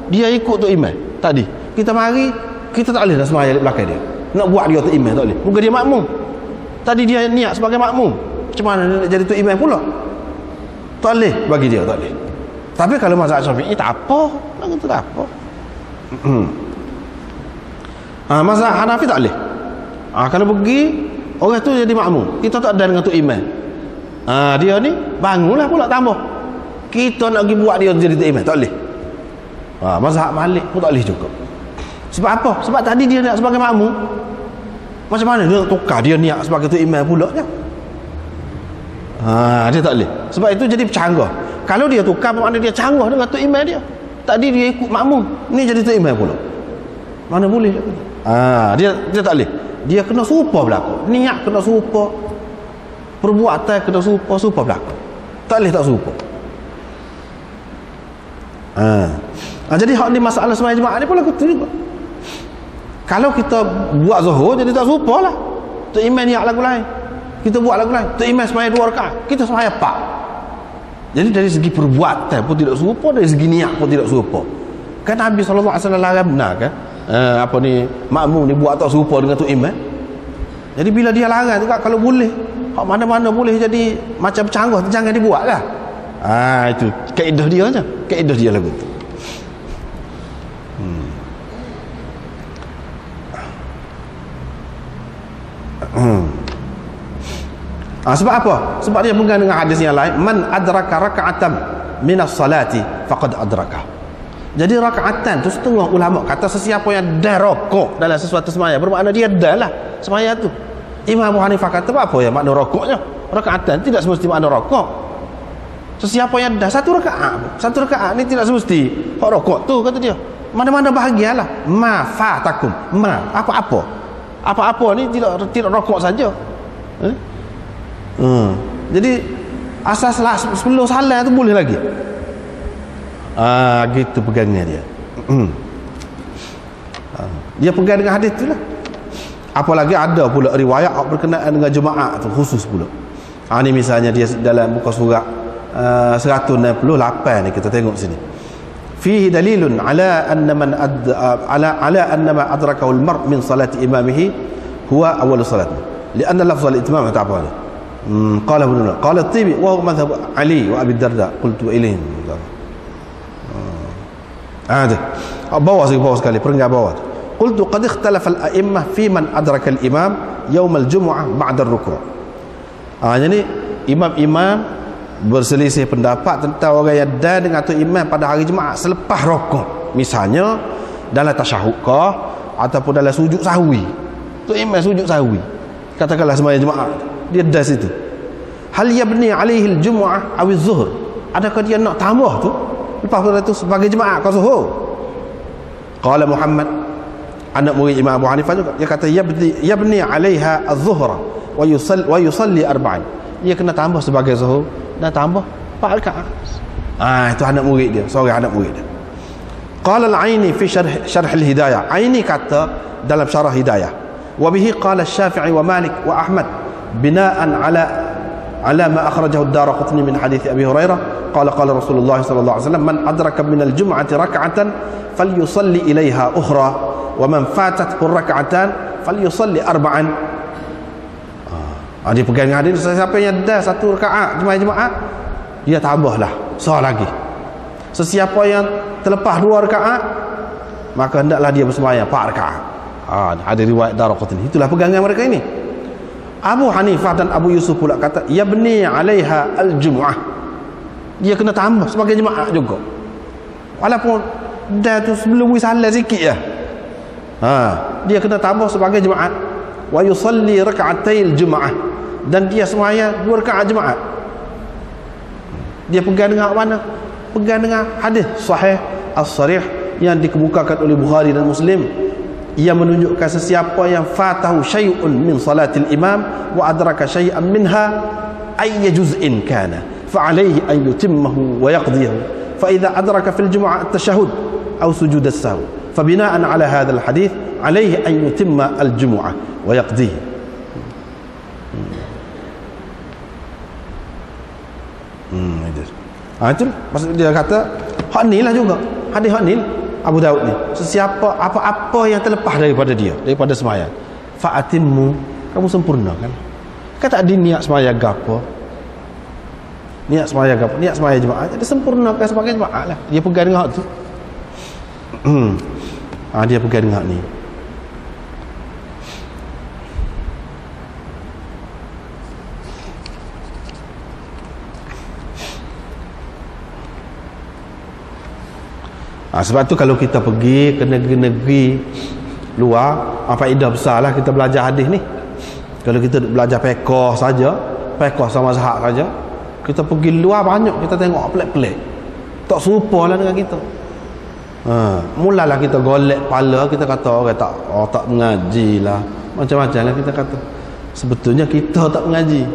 dia ikut tu imam tadi, kita mari, kita tak boleh nak semaya belakang dia, nak buat dia tu imam, tak boleh. Bukan dia makmum, tadi dia niat sebagai makmum, macam mana nak jadi tu imam pula? Tak boleh bagi dia, tak boleh. Tapi kalau mazhab Syafi'i tak apa, lagu tu tak apa. Mazhab Hanafi tak boleh. Kalau pergi orang tu jadi makmum, kita tak ada dengan tu imam, dia ni bangunlah pula tambah, kita nak pergi buat dia jadi tu imam, tak boleh. Mazhab Malik pun tak boleh juga. Sebab apa? Sebab tadi dia nak sebagai makmum, macam mana dia nak tukar dia niat sebagai tu imam pula je? Dia tak boleh. Sebab itu jadi bercanggah. Kalau dia tukar, maknanya dia canggah dengan tu imam dia. Tadi dia ikut makmum, ni jadi tu imam pula. Mana boleh? Dia tak boleh. Dia kena serupa belakang. Niat kena serupa, perbuatan kena serupa belakang. Tak boleh tak serupa. Jadi hak ni masalah semaya jemaah ni pun lagu tu juga. Kalau kita buat zuhur, jadi tak serupa lah. Tu imam niat lagu lain, kita buat lagu lain. Tu imam semaya 2 rakaat, kita semaya 4. Jadi dari segi perbuatan pun tidak serupa, dari segi niat pun tidak serupa. Kan Nabi SAW larang benar kan, makmum ni buat tak serupa dengan tu imam. Jadi bila dia larang tu, kalau boleh, hak mana-mana boleh jadi macam bercanggah, jangan dibuat lah. Itu kaedah dia aja, kaedah dia lagu tu. Sebab apa? Sebab dia pegang dengan hadis yang lain, man adraka raka'atan minas salati faqad adraka. Jadi rakaatan tu setengah ulama kata sesiapa yang dah rokok dalam sesuatu semaya, bermakna dia dah lah semaya tu. Imam Abu Hanifah kata apa ya makna rokoknya? Rakaatan tidak semesti makna rokok. Sesiapa yang dah satu rakaat ni tidak semesti hak rokok tu, kata dia. Mana-mana bahagialah. Ma fatakum. Ma apa-apa ni tidak rokok saja. Jadi asas sebelum salat tu boleh lagi. Gitu pegangnya dia. Dia pegang dengan hadis tu lah. Apalagi ada pula riwayat berkenaan dengan jemaah tu khusus pula. Ni misalnya dia dalam muka surat 168 ni, kita tengok sini. Fihi dalilun ala anna man ala anna ma adrakahu al-mar' min salati imamihi huwa awal salat. Lianna lafz al-itmam ta'afa. Qala ibn Umar qala at-Tibi wa huwa madhhab Ali wa Abi Darda qultu ilayhim. Bawah sekali peringkat bawah. Qultu qad ikhtalafa al-a'immah fi man adraka al-imam yawm al-jum'ah ba'da ar-ruku'. Jadi imam-imam berselisih pendapat tentang orang yang dah dengan tu imam pada hari Jumaat selepas rukuk. Misalnya dalam tasyahud kah ataupun dalam sujud sahwi. Tu imam sujud sahwi. Katakanlah sembahyang Jumaat, dia dah situ. Hal yabni alaihi al-jum'ah aw az-zuhr? Adakah dia nak tambah tu lepas tu sebagai Jumaat ke Zuhur? Qala Muhammad, anak murid Imam Abu Hanifah juga, dia kata yabni alaiha az-zuhra wa yusalli arba'an. Dia kena tambah sebagai Zuhur dan tambah 4 rakaat. Itu anak murid dia, seorang anak murid dia. Qala al-Aini fi syarh al-Hidayah. Aini kata dalam syarah Hidayah, wa bihi qala Syafi'i wa Malik wa Ahmad bina'an ala ma akhrajahu ad-Daraqutni min hadits Abi Hurairah qala Rasulullah sallallahu alaihi wasallam man adraka min al-jum'ati rak'atan falyusalli ilaiha ukhra wa man fatathu rak'atan falyusalli arba'an. Dia pegang hadis, siapa yang dah 1 rakaat Jumaat, dia tambahlah seorang lagi. Sesiapa yang terlepas 2 rakaat, maka hendaklah dia bersembahyang 4 rakaat. Ada riwayat Daraqutni. Itulah pegangan mereka ini. Abu Hanifah dan Abu Yusuf pula kata yabni 'alaiha al-jum'ah. Dia kena tambah sebagai jemaah juga. Walaupun dah tu sebelum salat sikit ya. Dia kena tambah sebagai jemaah. Wa yusalli rak'atail jum'ah. Dan dia sembahyang 2 rakaat jemaah. Dia pegang dengan mana? Pegang dengan hadis sahih as-sarih yang dikemukakan oleh Bukhari dan Muslim. Ia menunjukkan sesiapa yang fatahu syai'un min salatil imam wa adraka syai'an minha ayy juz'in kana fa alayhi an yutimmahu wa yaqdihi fa idza adraka fil jum'ah at-tashahhud aw sujud as-sahw fa bina'an ala hadha al-hadith alayhi an yutimma al-jum'ah wa yaqdihi. Itu maksud dia kata hak ni lah juga hadis hak ni Abu Daud ni, sesiapa apa-apa yang terlepas daripada dia, daripada sembahyang, fa'atimmu, kamu sempurnakan. Kata ada niat sembahyang gapo, niat sembahyang jemaah, jadi sempurnakan sebagai jemaah lah. Dia pegang dengan hak tu. Dia pegang dengan hak ni. Sebab tu kalau kita pergi ke negeri-negeri luar, faedah besar lah kita belajar hadis ni. Kalau kita belajar fiqh saja, fiqh sama mazhab saja, kita pergi luar banyak kita tengok pelik-pelik, tak serupa lah dengan kita. Mulalah kita golek kepala, kita kata orang tak mengaji lah, macam-macam lah kita kata. Sebetulnya kita tak mengaji,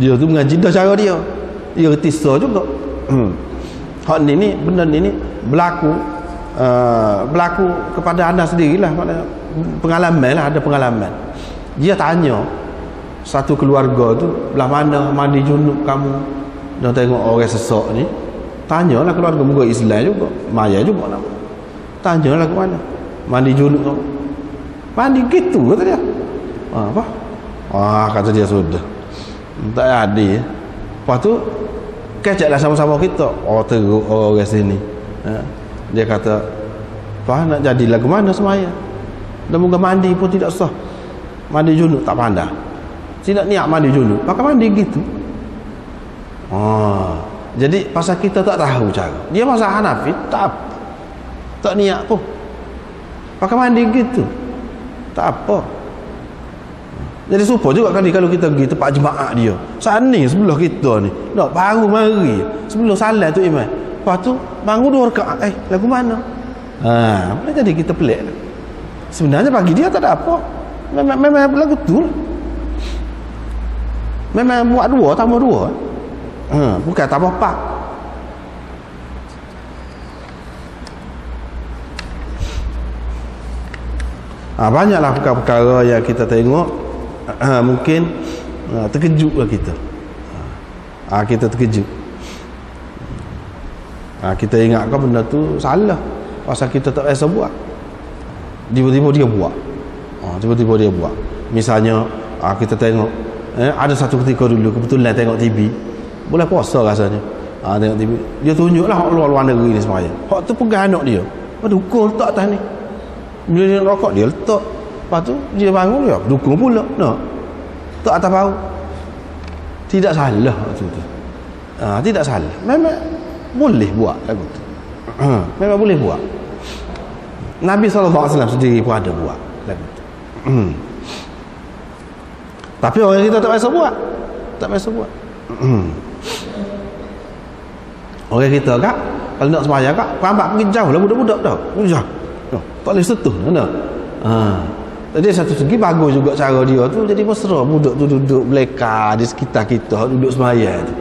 dia tu mengaji dah cara dia, dia retisah juga. Hak ni benda ni berlaku kepada anda sendirilah, pengalaman lah, ada pengalaman. Dia tanya satu keluarga tu, belah mana mandi junub kamu? Dia tengok orang sesak ni, tanyalah keluarga muka Islam juga, maya juga nak. Tanyalah ke mana mandi junub kamu? Mandi gitu kata dia. Apa? Kata dia sudah. Tak ada. Lepas tu kecaklah sama-sama kita. Teruk orang sini. Dia kata, "Pak nak jadilah ke mana semaya? Dan moga mandi pun tidak sah. Mandi junub tak pandai." tidak niat mandi junub, maka mandi gitu. Jadi pasal kita tak tahu cara. Dia mazhab Hanafi tak niat pun, maka mandi gitu, tak apa. Jadi supaya juga kali kalau kita pergi tempat jemaah dia, sana sebelah kita ni, nak baru mari sebelum salat tu imam, lepas tu bangun 2 rakaat, lagu mana? Boleh jadi kita pelik lah. Sebenarnya bagi dia tak ada apa, memang lagu tu lah. Memang buat 2 tambah 2, bukan tambah 4. Banyaklah perkara-perkara yang kita tengok, mungkin terkejutlah kita. Kita terkejut. Kita ingatkan benda tu salah pasal kita tak biasa buat. Tiba-tiba dia buat. Misalnya kita tengok ada satu ketika dulu kebetulan tengok TV, boleh puasa rasanya. Tengok TV, dia tunjuklah hak luar-luar negeri ni semaya. Hak tu pegang anak dia, dukung letak atas ni. Bila dia rokok dia letak, lepas tu dia bangun dia dukung pula, tak atas bau. Tidak salah waktu tu. Tidak salah, memang boleh buat lagu tu. Memang boleh buat. Nabi SAW sendiri pun ada buat lagu tu. Tapi orang kita tak biasa buat. Orang kita kak, kalau nak sembahyang kak, pambak pergi jauh lah budak-budak dah. Jauh. Tak boleh sentuh nak. Jadi satu segi bagus juga cara dia tu, jadi mesra budak tu duduk beleka di sekitar kita, duduk sembahyang tu.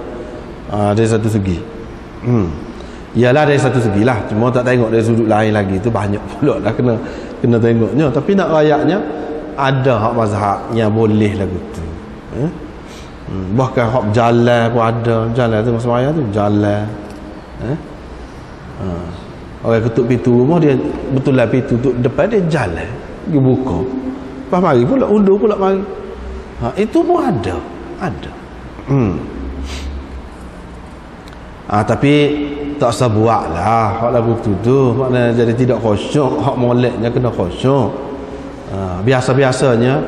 Dari satu segi. Ialah dari satu segi lah, cuma tak tengok dari sudut lain lagi tu banyak pula lah kena tengoknya. Tapi nak rayaknya ada hak mazhabnya boleh lagu tu. Bahkan hak jalan pun ada, jalan tu sembahyang tu jalan. Orang ketuk pintu rumah dia, betul lah pintu tu depan dia jalan, dia buka. Lepas mari pula undur pula mari. Itu pun ada. Tapi tak usah buat lah hak lagu tu maknanya jadi tidak khusyuk. Hak moleknya kena khusyuk. Biasa-biasanya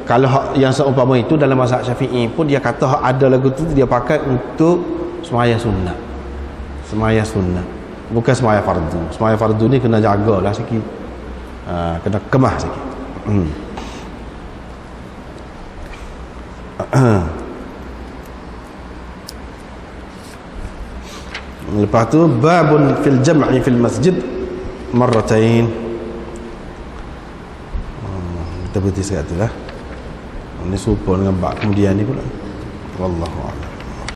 kalau hak yang seumpama itu dalam mazhab Syafi'i pun dia kata hak ada lagu tu dia pakai untuk sembahyang sunat, bukan sembahyang fardu. Sembahyang fardu ni kena jagalah sikit, kena kemah sikit. Lepas tu babun fil jam'i fil masjid marratain. Kita berhenti sekali lah. Ini serupa dengan bab kemudian ni pula. Wallahu a'lam.